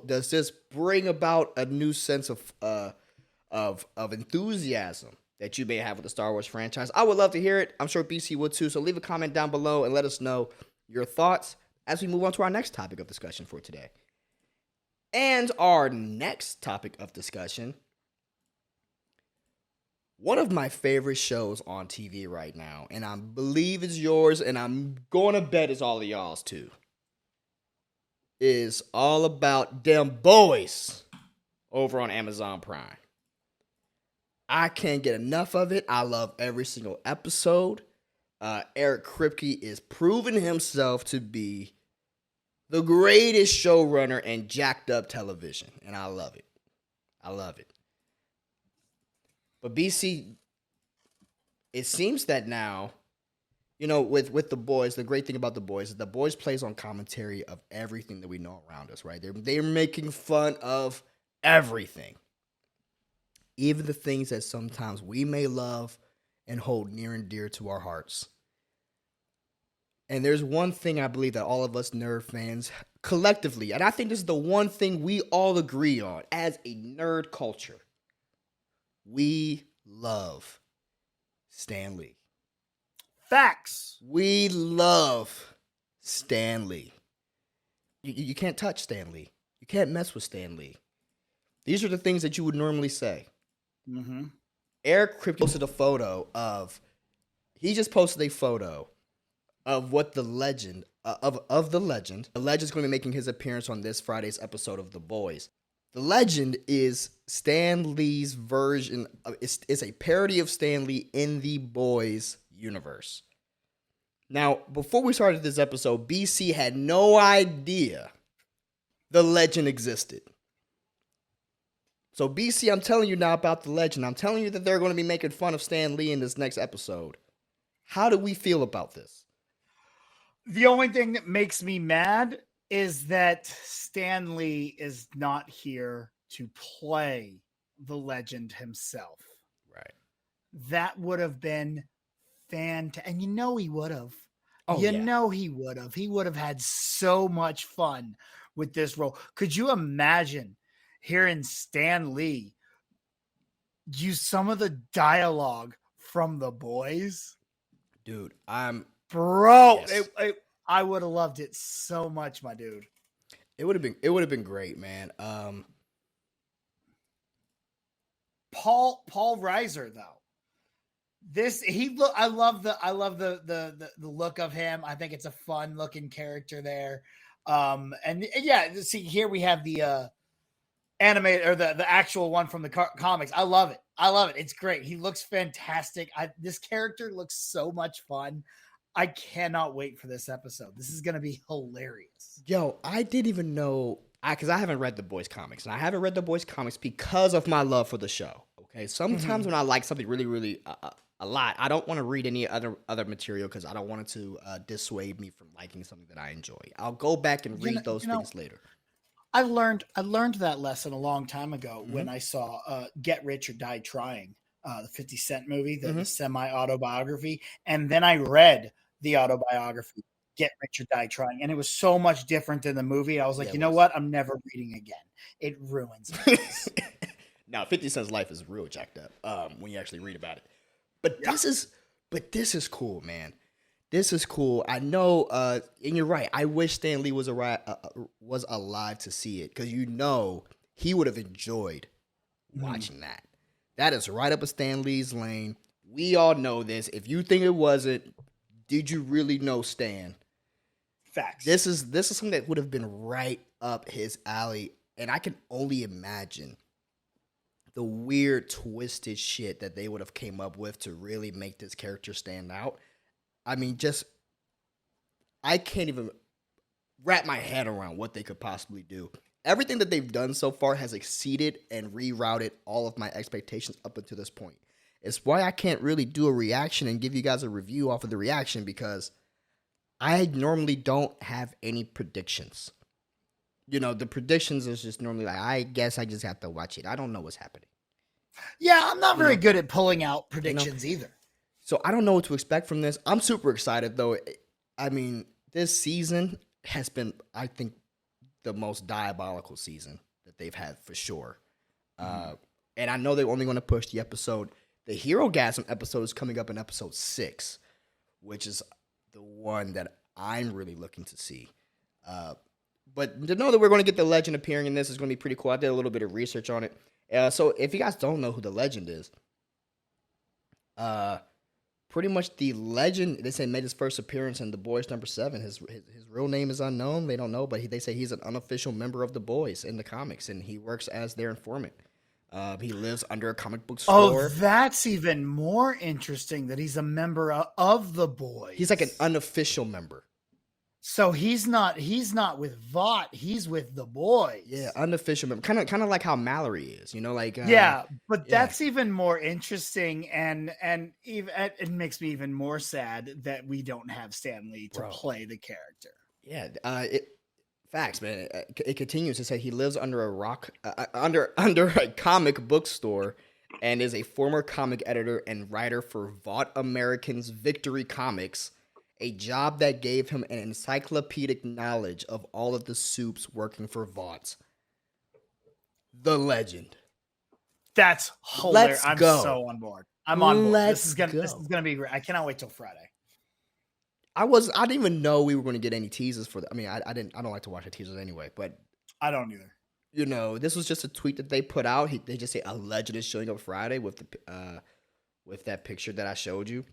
Does this bring about a new sense of enthusiasm that you may have with the Star Wars franchise? I would love to hear it. I'm sure BC would too. So leave a comment down below and let us know your thoughts as we move on to our next topic of discussion for today. And our next topic of discussion One of my favorite shows on TV right now, and I believe it's yours, and I'm going to bet it's all of y'all's too, is all about them boys over on Amazon Prime. I can't get enough of it. I love every single episode. Eric Kripke is proving himself to be the greatest showrunner in jacked up television, and I love it. I love it. But BC, it seems that now, with the boys, the great thing about the boys is the boys plays on commentary of everything that we know around us, right? They're making fun of everything. Even the things that sometimes we may love and hold near and dear to our hearts. And there's one thing I believe that all of us nerd fans collectively, and I think this is the one thing we all agree on as a nerd culture. We love Stan Lee. Facts. We love Stan Lee. You can't touch Stan Lee. You can't mess with Stan Lee. These are the things that you would normally say. Mm-hmm. Eric Kripke posted a photo of, he just posted a photo of what the legend, of the legend. The legend's going to be making his appearance on this Friday's episode of The Boys. The legend is Stan Lee's version of, it's a parody of Stan Lee in the Boys universe. Now, before we started this episode, BC had no idea the legend existed. So BC, I'm telling you now about the legend. I'm telling you that they're going to be making fun of Stan Lee in this next episode. How do we feel about this? The only thing that makes me mad is that Stan Lee is not here to play the legend himself. Right. That would have been fantastic. And he would have. Oh, you yeah. know he would have. He would have had so much fun with this role. Could you imagine hearing Stan Lee use some of the dialogue from The Boys? Dude, Bro, yes. I would have loved it so much, my dude. It would have been great, man. Paul Reiser, though. I love the look of him. I think it's a fun looking character there. And yeah, see, here we have the animated or the actual one from the comics. I love it. It's great. He looks fantastic. This character looks so much fun. I cannot wait for this episode. This is going to be hilarious. Yo, I didn't even know, because I haven't read the Boys comics, and I haven't read the Boys comics because of my love for the show. Okay, sometimes when I like something really, really a lot, I don't want to read any other material because I don't want it to dissuade me from liking something that I enjoy. I'll go back and read those things later. I learned that lesson a long time ago when I saw Get Rich or Die Trying, the 50 Cent movie, the semi-autobiography, and then I read the autobiography, Get Rich or Die Trying, and it was so much different than the movie. I was like, you know what? I'm never reading again. It ruins me. Now, 50 Cent's life is real jacked up when you actually read about it. But this is cool, man. This is cool. I know, and you're right. I wish Stan Lee was alive to see it because he would have enjoyed watching that. That is right up a Stan Lee's lane. We all know this. If you think it wasn't, did you really know Stan? Facts. This is something that would have been right up his alley, and I can only imagine the weird, twisted shit that they would have came up with to really make this character stand out. I mean, I can't even wrap my head around what they could possibly do. Everything that they've done so far has exceeded and rerouted all of my expectations up until this point. It's why I can't really do a reaction and give you guys a review off of the reaction because I normally don't have any predictions. The predictions is just normally like, I guess I just have to watch it. I don't know what's happening. Yeah, I'm not very good at pulling out predictions either. So I don't know what to expect from this. I'm super excited, though. I mean, this season has been, I think, the most diabolical season that they've had for sure. And I know they're only going to push the episode. The Hero Gasm episode is coming up in episode 6, which is the one that I'm really looking to see. But to know that we're going to get the legend appearing in this is going to be pretty cool. I did a little bit of research on it. So if you guys don't know who the legend is, Pretty much the legend. They say made his first appearance in The Boys #7. His real name is unknown. They don't know, but they say he's an unofficial member of The Boys in the comics, and he works as their informant. He lives under a comic book store. Oh, that's even more interesting that he's a member of The Boys. He's like an unofficial member. So he's not with Vought, he's with The Boys. Yeah, unofficial member. Kind of like how Mallory is, like that's even more interesting, and even it makes me even more sad that we don't have Stan Lee to play the character. Yeah, facts, man. It continues to say he lives under a rock, under a comic book store, and is a former comic editor and writer for Vought American's Victory Comics, a job that gave him an encyclopedic knowledge of all of the soups working for Vought. The legend. That's hilarious. Let's go. I'm so on board. I'm on board. Let's this is gonna be great. I cannot wait till Friday. I didn't even know we were going to get any teasers for that. I mean, I don't like to watch the teasers anyway, but I don't either. This was just a tweet that they put out. They just say a legend is showing up Friday with that picture that I showed you.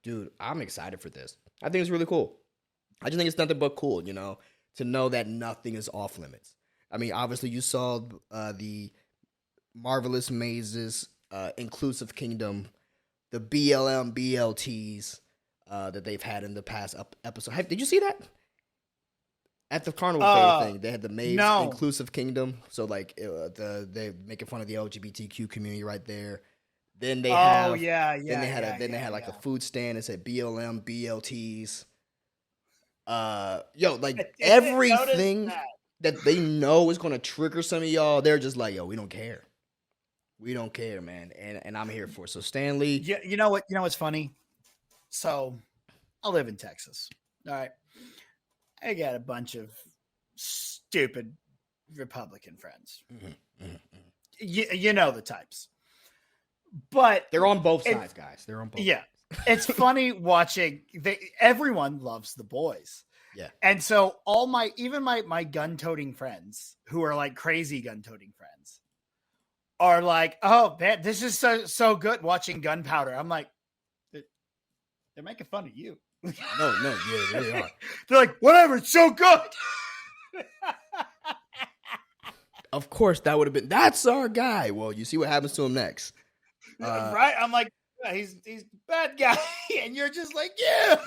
Dude, I'm excited for this. I think it's really cool. I just think it's nothing but cool, to know that nothing is off limits. I mean, obviously you saw the Marvelous Mazes, Inclusive Kingdom, the BLM, BLTs that they've had in the past episode. Did you see that? At the Carnival Fair thing, they had the Maze Inclusive Kingdom. So they're making fun of the LGBTQ community right there. Then they had a food stand that said BLM, BLTs. Everything that they know is going to trigger some of y'all, they're just like, yo, we don't care. We don't care, man. And I'm here for it. So Stan Lee. Yeah, you know what? You know what's funny? So I live in Texas. All right. I got a bunch of stupid Republican friends. Mm-hmm, mm-hmm. You know the types. But they're on both sides, guys. They're on both sides. It's funny watching. Everyone loves The Boys. Yeah. And so even my gun-toting friends, who are like crazy gun-toting friends, are like, oh man, this is so good watching Gunpowder. I'm like, they're making fun of you. No, yeah, they are. They're like, whatever, it's so good. Of course, that's our guy. Well, you see what happens to him next. Right? I'm like, yeah, he's a bad guy. And you're just like, yeah.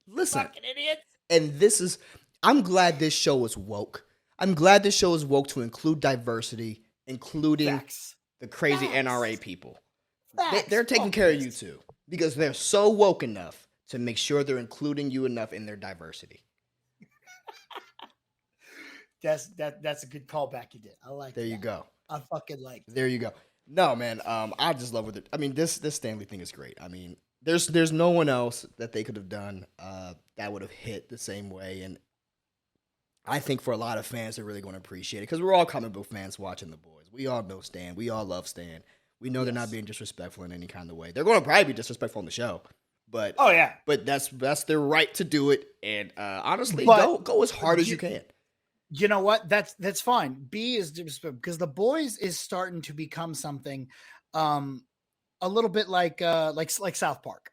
Listen. Fucking idiots. And I'm glad this show is woke. I'm glad this show is woke to include diversity, including the crazy NRA people. They're taking care of you too. Because they're so woke enough to make sure they're including you enough in their diversity. That's a good callback you did. I like that. There you go. I fucking like that. There you go. No, man, I just love it. I mean, this Stanley thing is great. I mean, there's no one else that they could have done that would have hit the same way. And I think for a lot of fans, they're really going to appreciate it because we're all comic book fans watching The Boys. We all know Stan. We all love Stan. We know they're not being disrespectful in any kind of way. They're going to probably be disrespectful on the show, but but that's their right to do it. And honestly, go as hard as you can. You know what? That's fine. B is disrespectful because The Boys is starting to become something a little bit like South Park.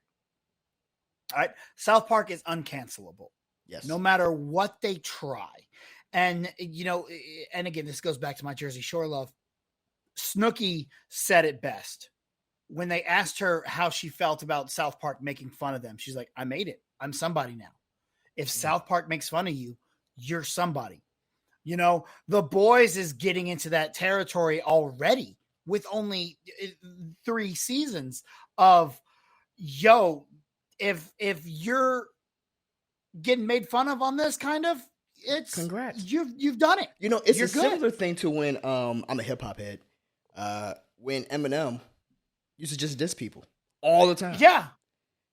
All right, South Park is uncancelable. Yes, no matter what they try, and and again, this goes back to my Jersey Shore love. Snooki said it best when they asked her how she felt about South Park making fun of them. She's like, I made it. I'm somebody now. If South Park makes fun of you, you're somebody. The Boys is getting into that territory already with only 3 seasons of, if you're getting made fun of on this kind of, it's congrats. You've done it. It's a similar thing to when I'm a hip hop head. When Eminem used to just diss people all the time. Yeah.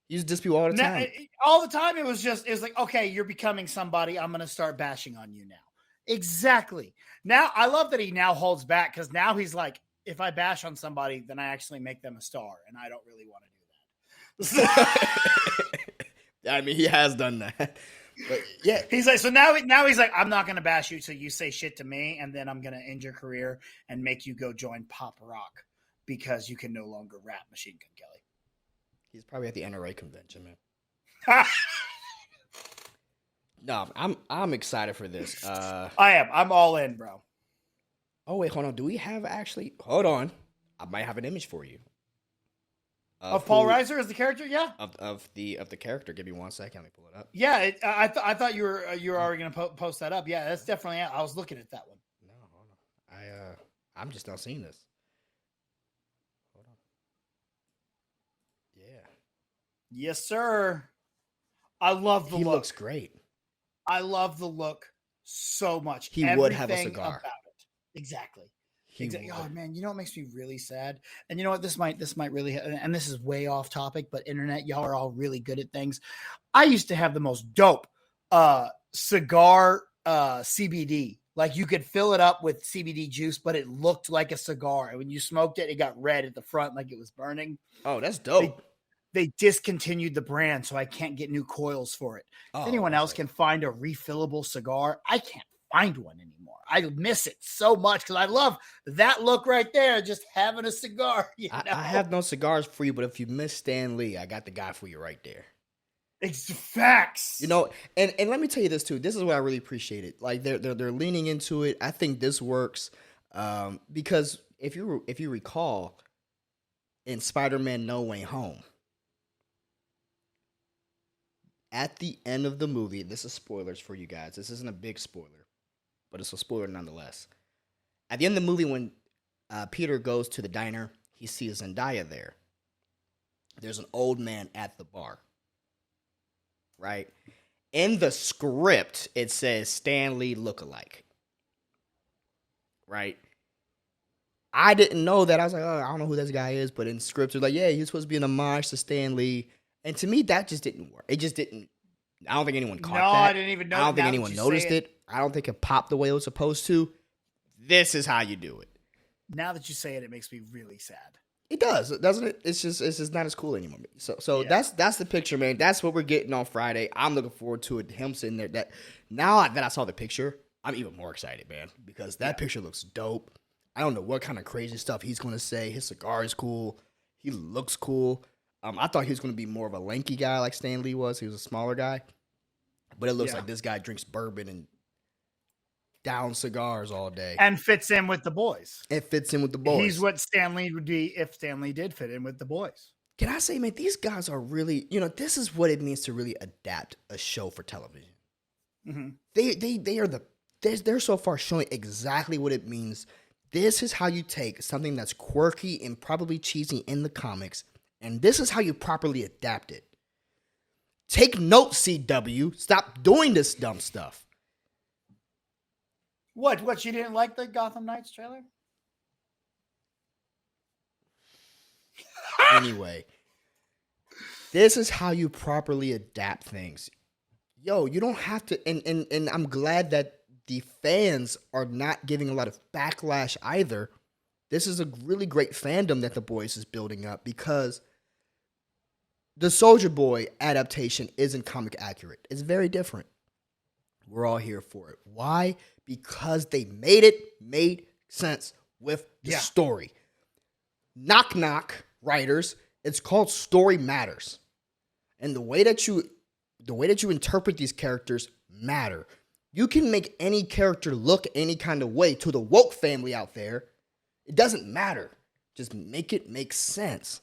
He used to diss people all the time. All the time. It was like, okay, you're becoming somebody. I'm going to start bashing on you now. Exactly. Now, I love that he now holds back because now he's like, if I bash on somebody, then I actually make them a star. And I don't really want to do that. I mean, he has done that. But yeah, he's like, so now he's like, I'm not going to bash you till you say shit to me, and then I'm going to end your career and make you go join pop rock. because you can no longer rap Machine Gun Kelly. He's probably at the NRA convention, man. No, I'm excited for this. I am. I'm all in, bro. Oh wait, hold on. Do we have actually? Hold on. I might have an image for you. Of Paul Reiser as the character, yeah. Of the character. Give me 1 second. Let me pull it up. Yeah, I thought you were already gonna post that up. Yeah, that's definitely. I was looking at that one. No, hold on. I'm just not seeing this. Hold on. Yeah. Yes, sir. I love the look. He looks great. I love the look so much. He would have a cigar. About it. Exactly. Exactly. Oh man, you know what makes me really sad? And you know what? This might really, and this is way off topic, but internet, y'all are all really good at things. I used to have the most dope cigar CBD. Like you could fill it up with CBD juice, but it looked like a cigar. And when you smoked it, it got red at the front, like it was burning. Oh, that's dope. They discontinued the brand, so I can't get new coils for it. If anyone else can find a refillable cigar, I can't find one anymore. I miss it so much because I love that look right there, just having a cigar. I have no cigars for you, but if you miss Stan Lee, I got the guy for you right there. It's facts. You know, and let me tell you this too. This is what I really appreciate it. Like they're leaning into it. I think this works because if you recall, in Spider-Man No Way Home, at the end of the movie, this is spoilers for you guys. This isn't a big spoiler, but it's a spoiler nonetheless. At the end of the movie, when Peter goes to the diner, he sees Zendaya there. There's an old man at the bar, right? In the script, it says Stan Lee lookalike, right? I didn't know that. I was like, oh, I don't know who this guy is, but in script, it's like, yeah, he's supposed to be an homage to Stan Lee. And to me, that just didn't work. It just didn't. I don't think anyone caught that. I didn't even know. I don't think anyone noticed it. I don't think it popped the way it was supposed to. This is how you do it. Now that you say it, it makes me really sad. It does, doesn't it? It's just not as cool anymore. So yeah. That's the picture, man. That's what we're getting on Friday. I'm looking forward to it. Him sitting there. That now that I saw the picture, I'm even more excited, man, because that picture looks dope. I don't know what kind of crazy stuff he's going to say. His cigar is cool. He looks cool. I thought he was going to be more of a lanky guy like Stan Lee was. He was a smaller guy. But it looks like this guy drinks bourbon and downs cigars all day. And fits in with the boys. It fits in with the boys. He's what Stan Lee would be if Stan Lee did fit in with the boys. Can I say, man, these guys are really, this is what it means to really adapt a show for television. Mm-hmm. They're so far showing exactly what it means. This is how you take something that's quirky and probably cheesy in the comics, and this is how you properly adapt it. Take note, CW. Stop doing this dumb stuff. What? You didn't like the Gotham Knights trailer? Anyway, this is how you properly adapt things. Yo, you don't have to, and I'm glad that the fans are not giving a lot of backlash either. This is a really great fandom that The Boys is building up because the Soulja Boy adaptation isn't comic accurate. It's very different. We're all here for it. Why? Because they made sense with the story. Knock knock, writers. It's called Story Matters. And the way that you interpret these characters matter. You can make any character look any kind of way to the woke family out there. It doesn't matter. Just make it make sense.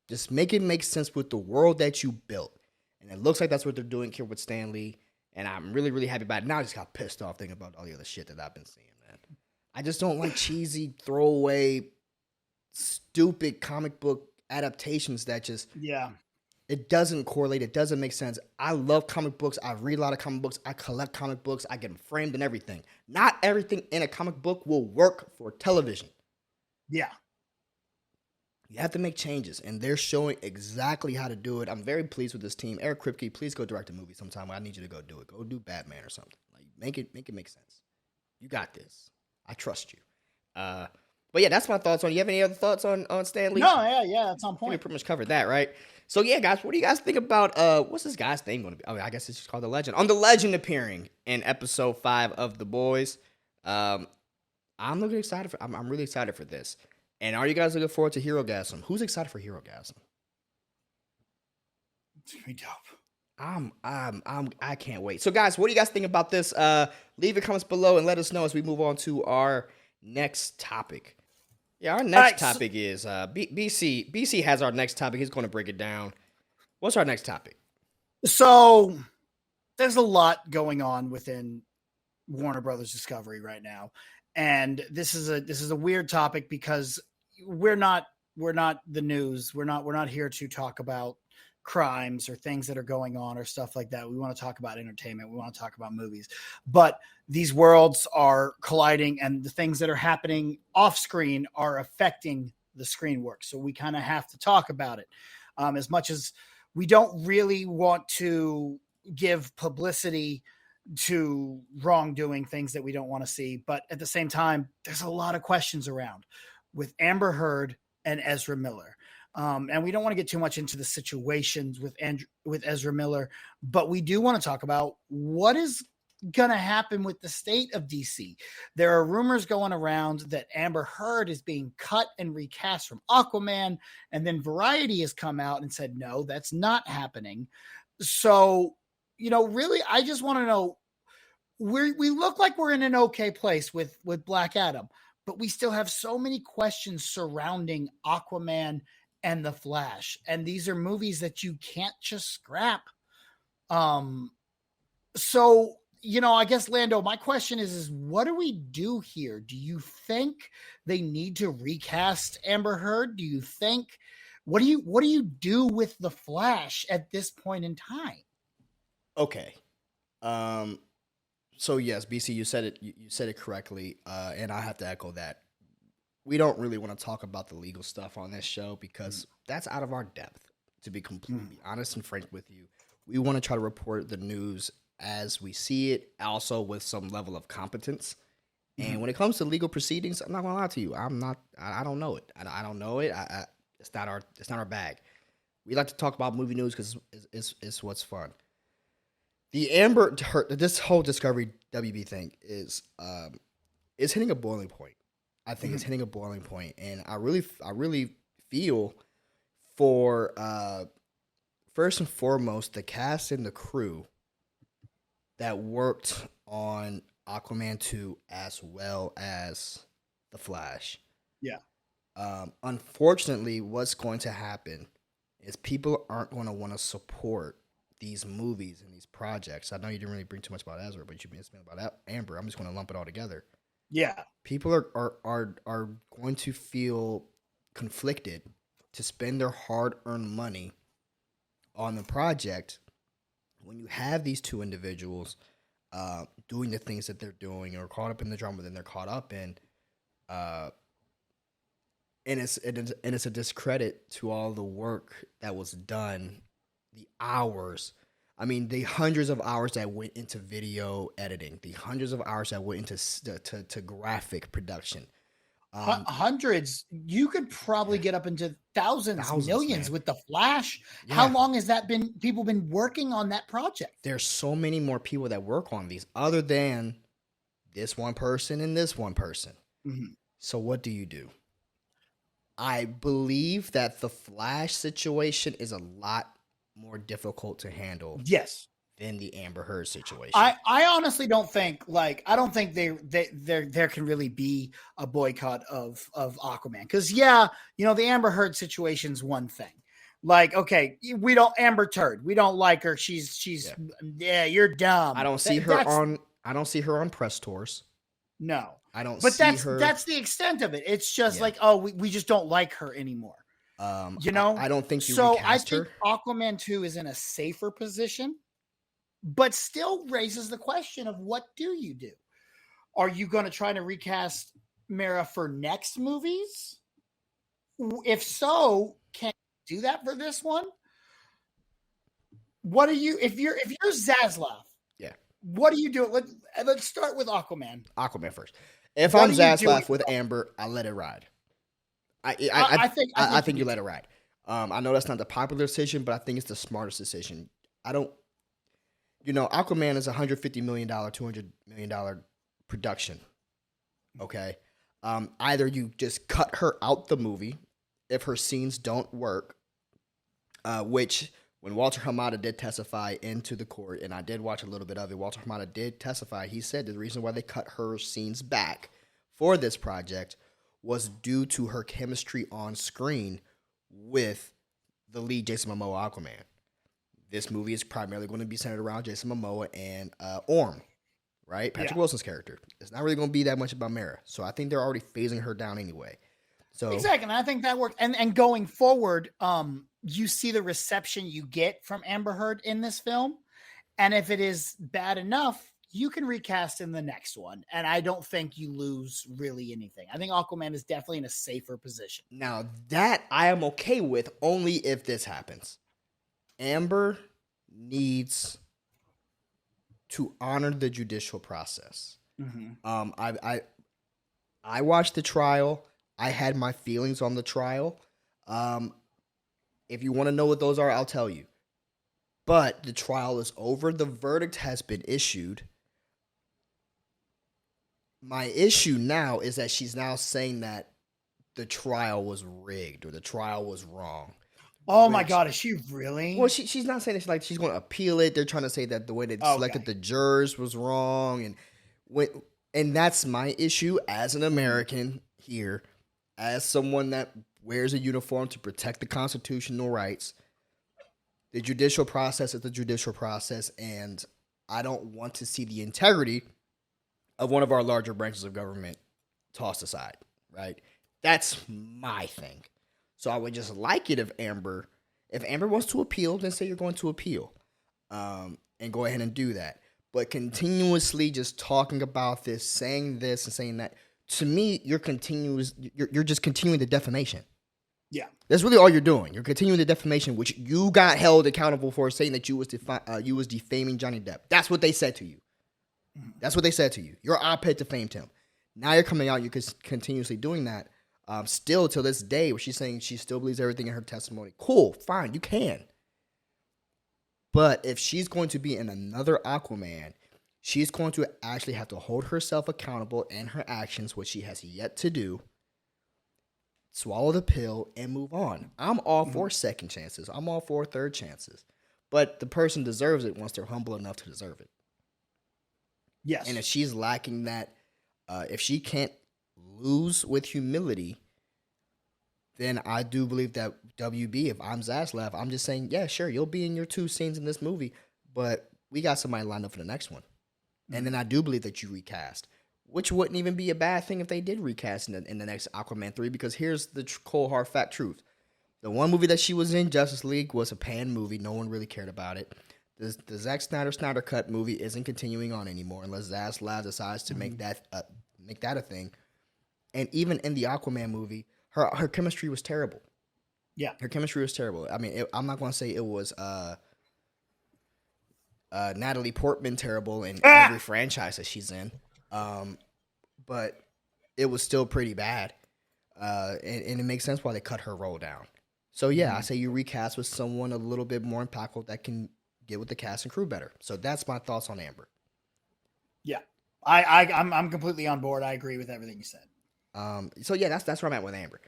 Just make it make sense with the world that you built. And it looks like that's what they're doing here with Stan Lee. And I'm really, really happy about it. Now I just got pissed off thinking about all the other shit that I've been seeing, man. I just don't like cheesy, throwaway, stupid comic book adaptations that just... Yeah. It doesn't correlate. It doesn't make sense. I love comic books. I read a lot of comic books. I collect comic books. I get them framed and everything. Not everything in a comic book will work for television. Yeah. You have to make changes, and they're showing exactly how to do it. I'm very pleased with this team. Eric Kripke, please go direct a movie sometime. I need you to go do it. Go do Batman or something. Like make it make sense. You got this. I trust you. But yeah, that's my thoughts on it. You have any other thoughts on Stan Lee? No, yeah, that's on point. We pretty much covered that, right? So yeah, guys, what do you guys think about what's this guy's name going to be? Oh, I guess it's just called The Legend. On The Legend appearing in episode 5 of The Boys. I'm really excited for this. And are you guys looking forward to Hero Gasm? Who's excited for Hero Gasm? It's gonna be dope. I can't wait. So, guys, what do you guys think about this? Leave your comments below and let us know as we move on to our next topic. Yeah, our next topic is BC. BC has our next topic. He's going to break it down. What's our next topic? So, there's a lot going on within Warner Brothers Discovery right now, and this is a weird topic because we're not the news. We're not here to talk about crimes or things that are going on or stuff like that. We want to talk about entertainment. We want to talk about movies, but these worlds are colliding, and the things that are happening off screen are affecting the screen work. So we kind of have to talk about it. As much as we don't really want to give publicity to wrongdoing, things that we don't want to see, but at the same time, there's a lot of questions around with Amber Heard and Ezra Miller. And we don't want to get too much into the situations with Ezra Miller, but we do want to talk about what is going to happen with the state of DC. There are rumors going around that Amber Heard is being cut and recast from Aquaman, and then Variety has come out and said, no, that's not happening. So, really, I just want to know, we look like we're in an okay place with Black Adam, but we still have so many questions surrounding Aquaman and The Flash. And these are movies that you can't just scrap. So, I guess, Lando, my question is what do we do here? Do you think they need to recast Amber Heard? Do you think, what do you do with The Flash at this point in time? Okay. So yes, BC, you said it correctly. And I have to echo that. We don't really want to talk about the legal stuff on this show because that's out of our depth, to be completely honest and frank with you. We want to try to report the news as we see it, also with some level of competence. And when it comes to legal proceedings, I'm not going to lie to you. I don't know it. I don't know it. It's not our bag. We like to talk about movie news because it's what's fun. The Amber Heard, this whole Discovery WB thing is hitting a boiling point. I think it's hitting a boiling point, and I really feel for first and foremost the cast and the crew that worked on Aquaman 2 as well as The Flash. Yeah. Unfortunately, what's going to happen is people aren't going to want to support these movies and these projects. I know you didn't really bring too much about Ezra, but you been speaking about Amber. I'm just going to lump it all together. Yeah. People are going to feel conflicted to spend their hard-earned money on the project when you have these two individuals doing the things that they're doing or caught up in the drama that they're caught up in. And it's a discredit to all the work that was done, the hours. I mean, the hundreds of hours that went into video editing, the hundreds of hours that went into to graphic production. Hundreds. You could probably get up into thousands millions, man, with The Flash. Yeah. How long has that been? People been working on that project. There's so many more people that work on these other than this one person and this one person. Mm-hmm. So what do? I believe that the Flash situation is a lot more difficult to handle. Yes. Than the Amber Heard situation. I honestly don't think there can really be a boycott of Aquaman. Because the Amber Heard situation's one thing. Like, okay, we don't Amber Heard. We don't like her. She's you're dumb. I don't see her on press tours. No. I don't but see her. That's the extent of it. It's just like, we just don't like her anymore. I don't think you so recast her. I think Aquaman 2 is in a safer position, but still raises the question of what do you do? Are you going to try to recast Mara for next movies? If so, can you do that for this one? What are you, if you're Zaslav? Yeah. What do you do? Let's start with Aquaman. Aquaman first. If I'm Zaslav with Amber, I let it ride. I think you let it ride. I know that's not the popular decision, but I think it's the smartest decision. Aquaman is $150 million, $200 million production. Okay. Either you just cut her out the movie if her scenes don't work, which when Walter Hamada did testify into the court, and I did watch a little bit of it, Walter Hamada did testify. He said the reason why they cut her scenes back for this project was due to her chemistry on screen with the lead Jason Momoa Aquaman. This movie is primarily going to be centered around Jason Momoa and Orm, right? Patrick Wilson's character. It's not really going to be that much about Mara. So I think they're already phasing her down anyway. So exactly, and I think that worked. And going forward, you see the reception you get from Amber Heard in this film, and if it is bad enough, you can recast in the next one, and I don't think you lose really anything. I think Aquaman is definitely in a safer position. Now that I am okay with, only if this happens. Amber needs to honor the judicial process. I watched the trial. I had my feelings on the trial. If you want to know what those are, I'll tell you. But the trial is over. The verdict has been issued. My issue now is that she's now saying that the trial was rigged or the trial was wrong. Oh my God, is she really? Well, she's not saying it's like she's going to appeal it. They're trying to say that the way they selected the jurors was wrong, and that's my issue as an American here, as someone that wears a uniform to protect the constitutional rights. The judicial process is the judicial process, and I don't want to see the integrity of one of our larger branches of government tossed aside, right? That's my thing. So I would just like it if Amber wants to appeal, then say you're going to appeal, and go ahead and do that. But continuously just talking about this and saying that, to me, you're just continuing the defamation. Yeah, that's really all you're doing. You're continuing the defamation, which you got held accountable for, saying that you was defaming Johnny Depp. That's what they said to you. That's what they said to you. Your op-ed defamed him. Now you're coming out. You're continuously doing that. Still till this day, where she's saying she still believes everything in her testimony. Cool, fine, you can. But if she's going to be in another Aquaman, she's going to actually have to hold herself accountable and her actions, which she has yet to do. Swallow the pill and move on. I'm all for second chances. I'm all for third chances. But the person deserves it once they're humble enough to deserve it. Yes. And if she's lacking that, if she can't lose with humility, then I do believe that WB, if I'm Zaslav, I'm just saying, yeah, sure, you'll be in your 2 scenes in this movie, but we got somebody lined up for the next one. And then I do believe that you recast, which wouldn't even be a bad thing if they did recast in the next Aquaman 3, because here's the cold hard fact truth. The one movie that she was in, Justice League, was a panned movie. No one really cared about it. The Zack Snyder Cut movie isn't continuing on anymore unless Zaslav decides to make that a thing. And even in the Aquaman movie, her chemistry was terrible. Yeah, her chemistry was terrible. I mean, I'm not going to say it was Natalie Portman terrible in every franchise that she's in, but it was still pretty bad. And it makes sense why they cut her role down. So yeah, I say you recast with someone a little bit more impactful that can get with the cast and crew better. So that's my thoughts on Amber. Yeah, I'm completely on board. I agree with everything you said. So yeah, that's where I'm at with Amber.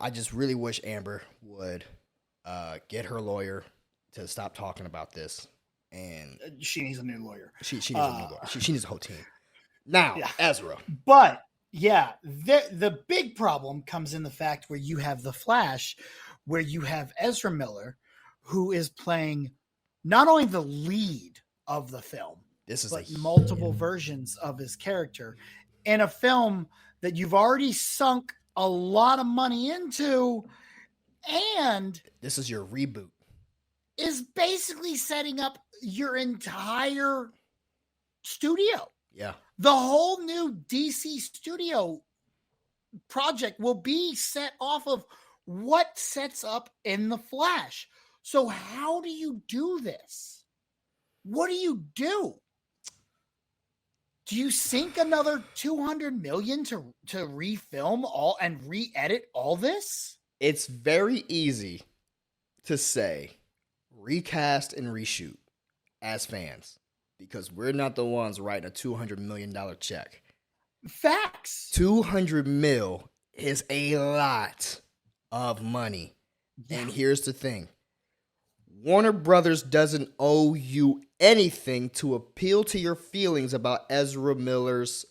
I just really wish Amber would get her lawyer to stop talking about this, and she needs a new lawyer. She needs a new lawyer. She needs a whole team. Now, Ezra. But yeah, the big problem comes in the fact where you have the Flash, where you have Ezra Miller, who is playing not only the lead of the film, but multiple versions of his character in a film that you've already sunk a lot of money into, and this is your reboot, is basically setting up your entire studio. Yeah. The whole new DC studio project will be set off of what sets up in the Flash. So how do you do this? What do you do? Do you sink another $200 million to refilm all and re-edit all this? It's very easy to say recast and reshoot as fans, because we're not the ones writing a $200 million check. Facts. 200 mil is a lot of money. Yeah. And here's the thing. Warner Brothers doesn't owe you anything to appeal to your feelings about Ezra Miller's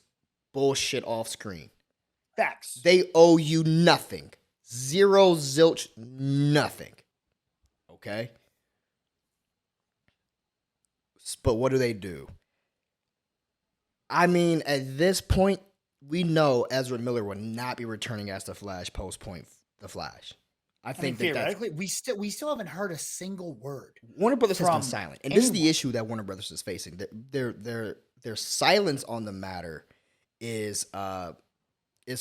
bullshit off screen. Facts. They owe you nothing. Zero, zilch, nothing. Okay? But what do? I mean, at this point, we know Ezra Miller will not be returning as the Flash post-point The Flash. I think theoretically, we still haven't heard a single word. Warner Brothers has been silent, and this is the anyone. issue that Warner Brothers is facing. Their silence on the matter is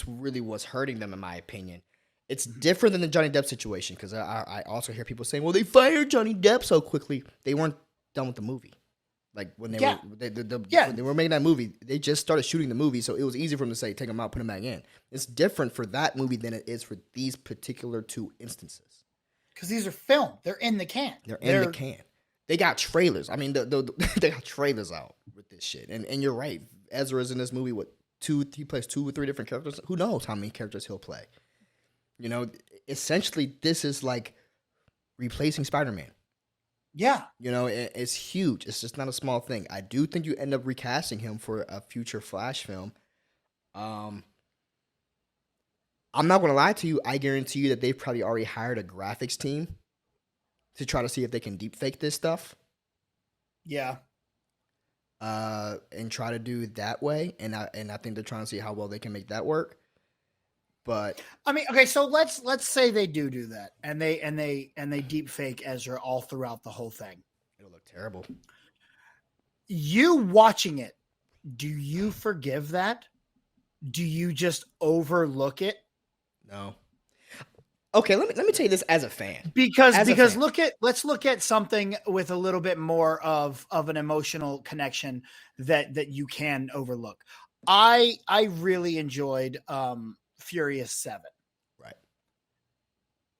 really what's hurting them, in my opinion. It's different than the Johnny Depp situation, because I also hear people saying, "Well, they fired Johnny Depp so quickly." They weren't done with the movie. Like when they when they were making that movie, they just started shooting the movie, so it was easy for them to say, "Take him out, put him back in." It's different for that movie than it is for these particular two instances. Because these are filmed, they're in the can. They're in the can. They got trailers. I mean, they got trailers out with this shit. And you're right. Ezra's in this movie. He plays 2 or 3 different characters. Who knows how many characters he'll play? You know, essentially, this is like replacing Spider-Man. Yeah. You know, it's huge. It's just not a small thing. I do think you end up recasting him for a future Flash film. I'm not going to lie to you. I guarantee you that they've probably already hired a graphics team to try to see if they can deepfake this stuff. Yeah. And try to do it that way. And I think they're trying to see how well they can make that work. But I mean, okay, so let's say they do that, and they deep fake Ezra all throughout the whole thing. It'll look terrible. You watching it, do you forgive that? Do you just overlook it? No. Okay, let me tell you this as a fan. Because let's look at something with a little bit more of an emotional connection that you can overlook. I really enjoyed Furious 7. Right.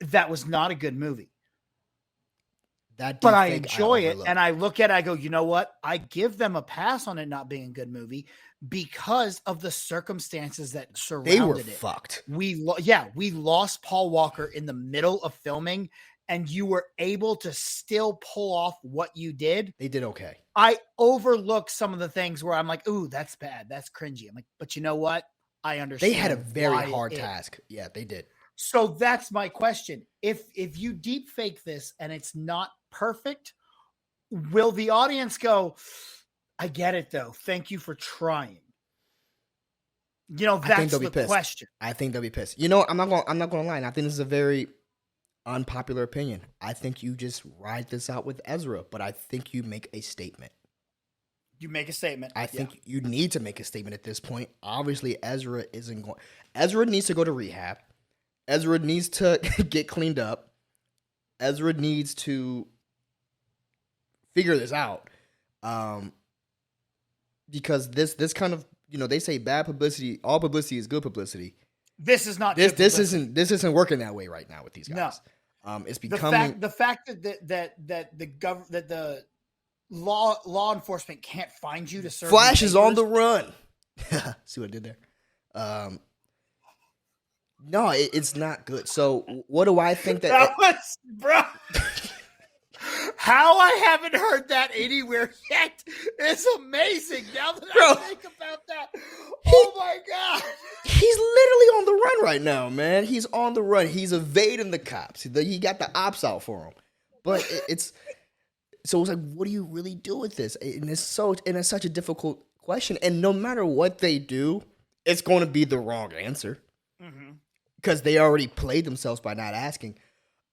That was not a good movie. But I enjoy it, and I look at it, I go, you know what? I give them a pass on it not being a good movie because of the circumstances that surrounded it. They were fucked. We lost Paul Walker in the middle of filming, and you were able to still pull off what you did. They did okay. I overlook some of the things where I'm like, ooh, that's bad. That's cringy. I'm like, but you know what? I understand. They had a very hard task. Yeah, they did. So that's my question. If you deep fake this and it's not perfect, will the audience go, I get it though. Thank you for trying. You know, that's the question. I think they'll be pissed. You know, I'm not gonna lie. And I think this is a very unpopular opinion. I think you just ride this out with Ezra, but I think you make a statement. You make a statement. I think you need to make a statement at this point. Obviously, Ezra isn't going. Ezra needs to go to rehab. Ezra needs to get cleaned up. Ezra needs to figure this out. Because this kind of, you know, they say bad publicity, all publicity is good publicity. This is not this isn't working that way right now with these guys. No. It's becoming the fact that the law enforcement can't find you to serve. Flash is on the run. See what I did there? No, it's not good. So what do I think that bro? How I haven't heard that anywhere yet is amazing. Now that I think about that, oh my god, he's literally on the run right now, man. He's on the run. He's evading the cops. He got the ops out for him. But it's like, what do you really do with this? And it's such a difficult question. And no matter what they do, it's going to be the wrong answer because they already played themselves by not asking.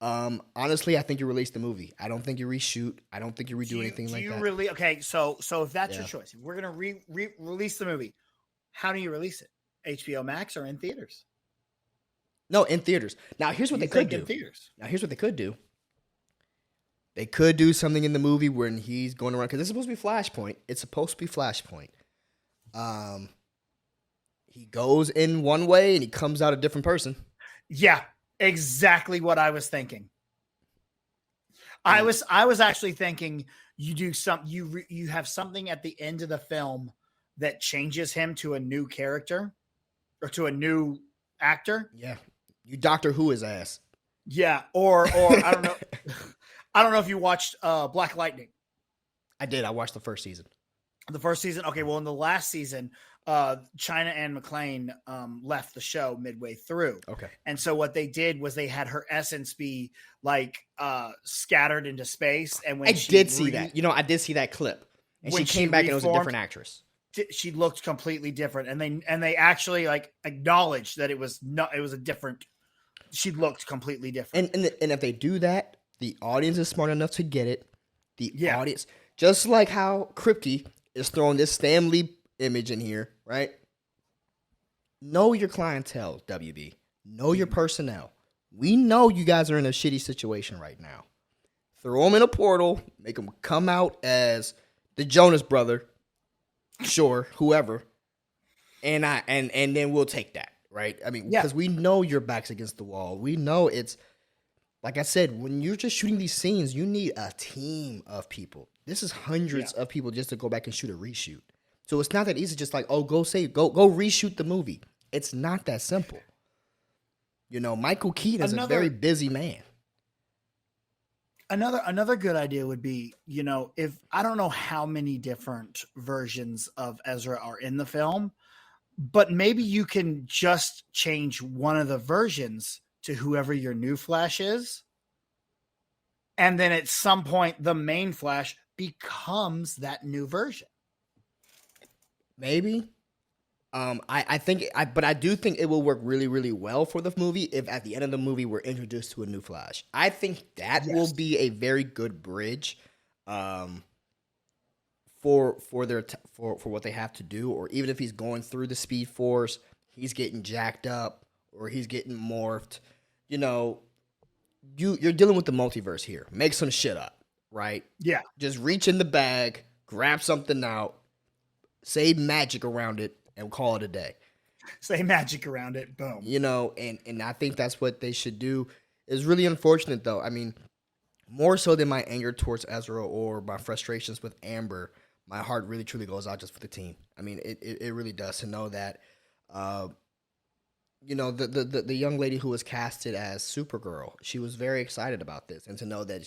Honestly, I think you release the movie. I don't think you reshoot. I don't think you redo anything like that. Really? Okay, so if that's your choice, if we're gonna release the movie, how do you release it? HBO Max or in theaters? No, in theaters. Now here's what they could do. In theaters. Now here's what they could do. They could do something in the movie when he's going around because it's supposed to be Flashpoint. It's supposed to be Flashpoint. He goes in one way and he comes out a different person. Yeah. Exactly what I was thinking. I was actually thinking you do you have something at the end of the film that changes him to a new character or to a new actor. Yeah, you Doctor Who his ass. Yeah, or I don't know. I don't know if you watched Black Lightning. I did. I watched the first season. The first season? Okay, well, in the last season, China Anne McClain left the show midway through. Okay. And so what they did was they had her essence be like scattered into space. And when I did see that. I did see that clip. And she came back and it was a different actress. She looked completely different. And they actually like acknowledged that it was a different. She looked completely different. And if they do that, the audience is smart enough to get it. The audience, just like how Kripke is throwing this Stan Lee image in here, right? Know your clientele, WB. Know your personnel. We know you guys are in a shitty situation right now. Throw them in a portal, make them come out as the Jonas brother, sure, whoever, and then we'll take that, right? I mean, because we know your back's against the wall. We know it's, like I said, when you're just shooting these scenes, you need a team of people. This is hundreds of people just to go back and shoot a reshoot. So it's not that easy. Just like, go reshoot the movie. It's not that simple. Michael Keaton is a very busy man. Another good idea would be, if I don't know how many different versions of Ezra are in the film, but maybe you can just change one of the versions to whoever your new Flash is. And then at some point, the main Flash becomes that new version. Maybe. But I do think it will work really, really well for the movie if at the end of the movie we're introduced to a new Flash. I think that will be a very good bridge, for what they have to do. Or even if he's going through the Speed Force, he's getting jacked up or he's getting morphed. You're dealing with the multiverse here. Make some shit up, right? Yeah. Just reach in the bag, grab something out, say magic around it, and call it a day. Say magic around it, boom. And I think that's what they should do. It's really unfortunate, though. I mean, more so than my anger towards Ezra or my frustrations with Amber, my heart really, truly goes out just for the team. I mean, it really does to know that, the young lady who was casted as Supergirl, she was very excited about this. And to know that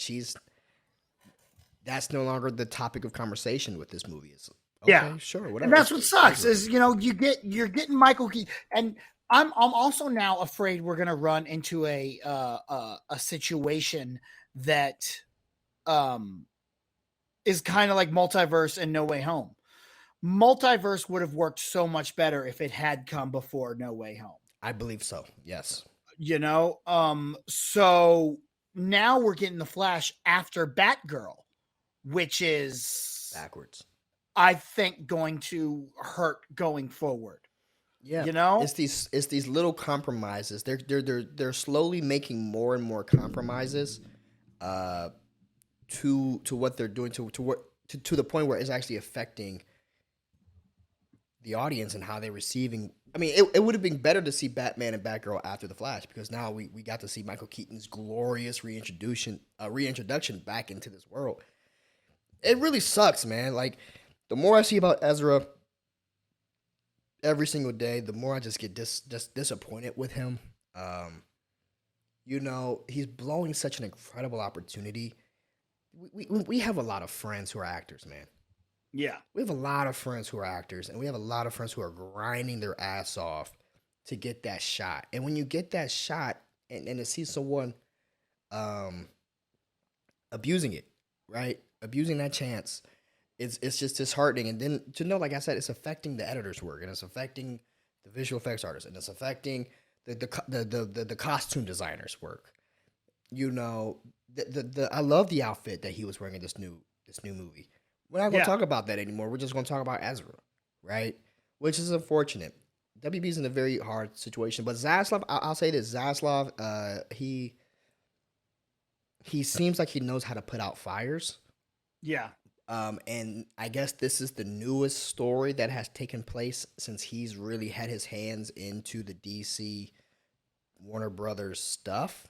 that's no longer the topic of conversation with this movie. It's, okay, sure, whatever. And that's what sucks is, you're getting Michael Keaton. And I'm also now afraid we're going to run into a situation that is kind of like Multiverse and No Way Home. Multiverse would have worked so much better if it had come before No Way Home. I believe so. Yes. So now we're getting the Flash after Batgirl, which is backwards. I think going to hurt going forward. Yeah. It's these little compromises. They're slowly making more and more compromises to what they're doing to the point where it's actually affecting the audience and how they're receiving. I mean, it would have been better to see Batman and Batgirl after the Flash, because now we got to see Michael Keaton's glorious reintroduction back into this world. It really sucks, man. Like, the more I see about Ezra every single day, the more I just get just disappointed with him. He's blowing such an incredible opportunity. We have a lot of friends who are actors, man. Yeah. We have a lot of friends who are actors, and we have a lot of friends who are grinding their ass off to get that shot. And when you get that shot and to see someone abusing it, right? Abusing that chance, it's just disheartening. And then to know, like I said, it's affecting the editor's work, and it's affecting the visual effects artists, and it's affecting the costume designer's work. I love the outfit that he was wearing in this new movie. We're not going to talk about that anymore. We're just going to talk about Ezra, right? Which is unfortunate. WB's in a very hard situation. But Zaslav, I'll say this. Zaslav, he seems like he knows how to put out fires. Yeah. And I guess this is the newest story that has taken place since he's really had his hands into the DC Warner Brothers stuff.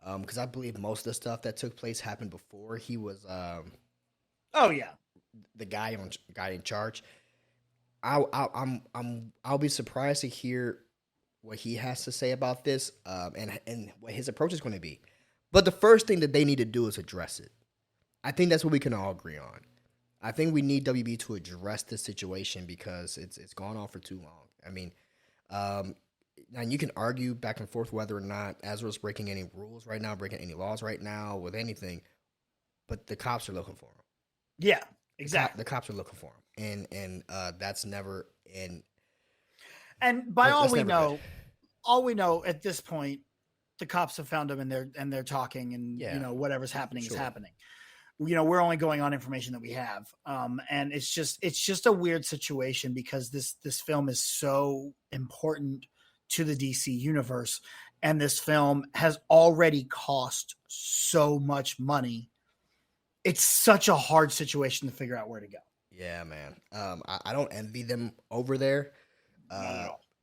Because I believe most of the stuff that took place happened before he was... Oh yeah, the guy in charge. I'll be surprised to hear what he has to say about this, and what his approach is going to be. But the first thing that they need to do is address it. I think that's what we can all agree on. I think we need WB to address this situation because it's gone on for too long. I mean, now you can argue back and forth whether or not Ezra's breaking any rules right now, breaking any laws right now with anything, but the cops are looking for him. Yeah, exactly. The cops are looking for him, and that's never in. And by all we know at this point, the cops have found him and they're talking, and whatever's happening is happening. We're only going on information that we have, and it's just a weird situation because this film is so important to the DC universe, and this film has already cost so much money. It's such a hard situation to figure out where to go. Yeah, man. I don't envy them over there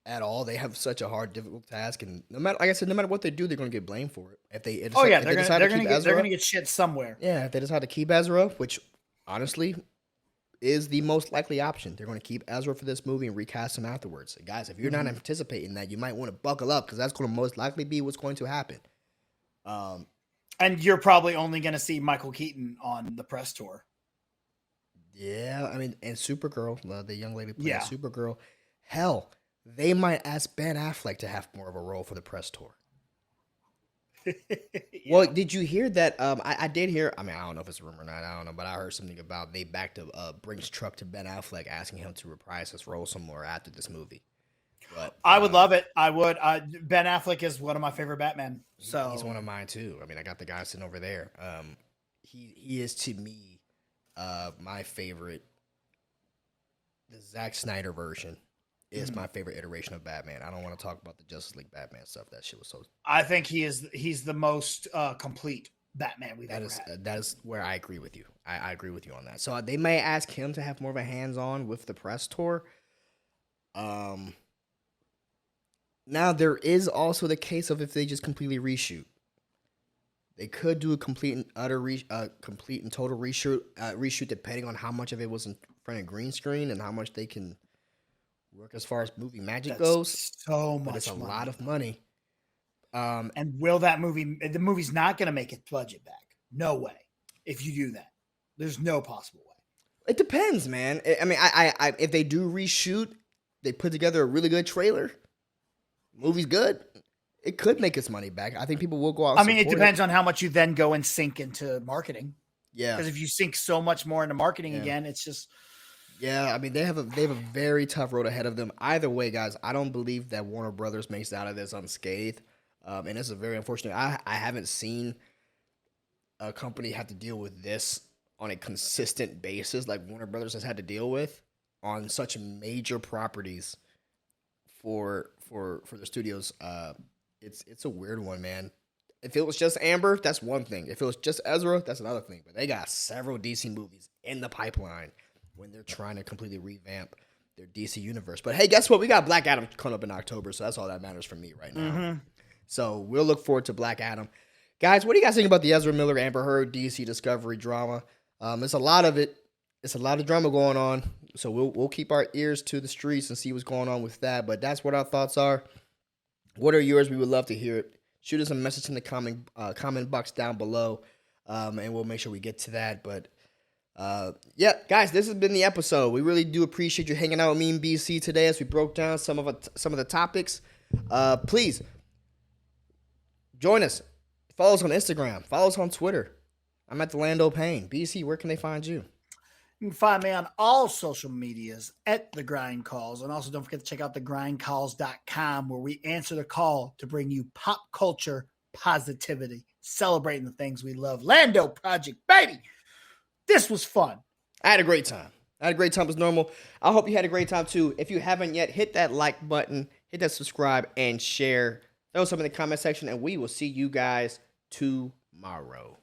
at all. They have such a hard, difficult task, and no matter what they do, they're going to get blamed for it. If they they're going to get shit somewhere. Yeah, if they decide to keep Ezra, which honestly is the most likely option, they're going to keep Ezra for this movie and recast him afterwards. Guys, if you're not anticipating that, you might want to buckle up because that's going to most likely be what's going to happen. And you're probably only going to see Michael Keaton on the press tour. Yeah, I mean, and Supergirl, the young lady playing Supergirl. Hell, they might ask Ben Affleck to have more of a role for the press tour. Well, did you hear that? I did hear. I mean, I don't know if it's a rumor or not. I don't know, but I heard something about they backed a Brinks truck to Ben Affleck, asking him to reprise his role some more after this movie. But I would love it. I would. Ben Affleck is one of my favorite Batman. So he's one of mine too. I mean, I got the guy sitting over there. He is to me my favorite. The Zack Snyder version is my favorite iteration of Batman. I don't want to talk about the Justice League Batman stuff. That shit was so. I think he's the most complete Batman we've ever had. That is where I agree with you. I agree with you on that. So they may ask him to have more of a hands-on with the press tour. Now there is also the case of if they just completely reshoot. They could do a complete and total reshoot depending on how much of it was in front of green screen and how much they can work as far as movie magic goes. So much, but it's a lot of money. And will that movie? The movie's not going to make its budget back. No way. If you do that, there's no possible way. It depends, man. I mean, I if they do reshoot, they put together a really good trailer. Movie's good. It could make its money back. I think people will go out. I mean, it depends on how much you then go and sink into marketing. Yeah, because if you sink so much more into marketing again, it's just. Yeah, I mean they have a very tough road ahead of them. Either way, guys, I don't believe that Warner Brothers makes it out of this unscathed, and it's a very unfortunate. I haven't seen a company have to deal with this on a consistent basis like Warner Brothers has had to deal with on such major properties for the studios. It's a weird one, man. If it was just Amber, that's one thing. If it was just Ezra, that's another thing. But they got several DC movies in the pipeline when they're trying to completely revamp their DC universe. But hey, guess what? We got Black Adam coming up in October, so that's all that matters for me right now. Mm-hmm. So we'll look forward to Black Adam. Guys, what do you guys think about the Ezra Miller, Amber Heard, DC Discovery drama? It's a lot of it. It's a lot of drama going on. So we'll keep our ears to the streets and see what's going on with that. But that's what our thoughts are. What are yours? We would love to hear it. Shoot us a message in the comment box down below, and we'll make sure we get to that. But yeah, guys, this has been the episode. We really do appreciate you hanging out with me and BC today as we broke down some of the topics. Please join us. Follow us on Instagram. Follow us on Twitter. I'm at the Lando Payne. BC, where can they find you? You can find me on all social medias at The Grind Calls. And also don't forget to check out thegrindcalls.com where we answer the call to bring you pop culture positivity, celebrating the things we love. Lando Project, baby. This was fun. I had a great time. As normal. I hope you had a great time too. If you haven't yet, hit that like button, hit that subscribe, and share. Throw some in the comment section, and we will see you guys tomorrow.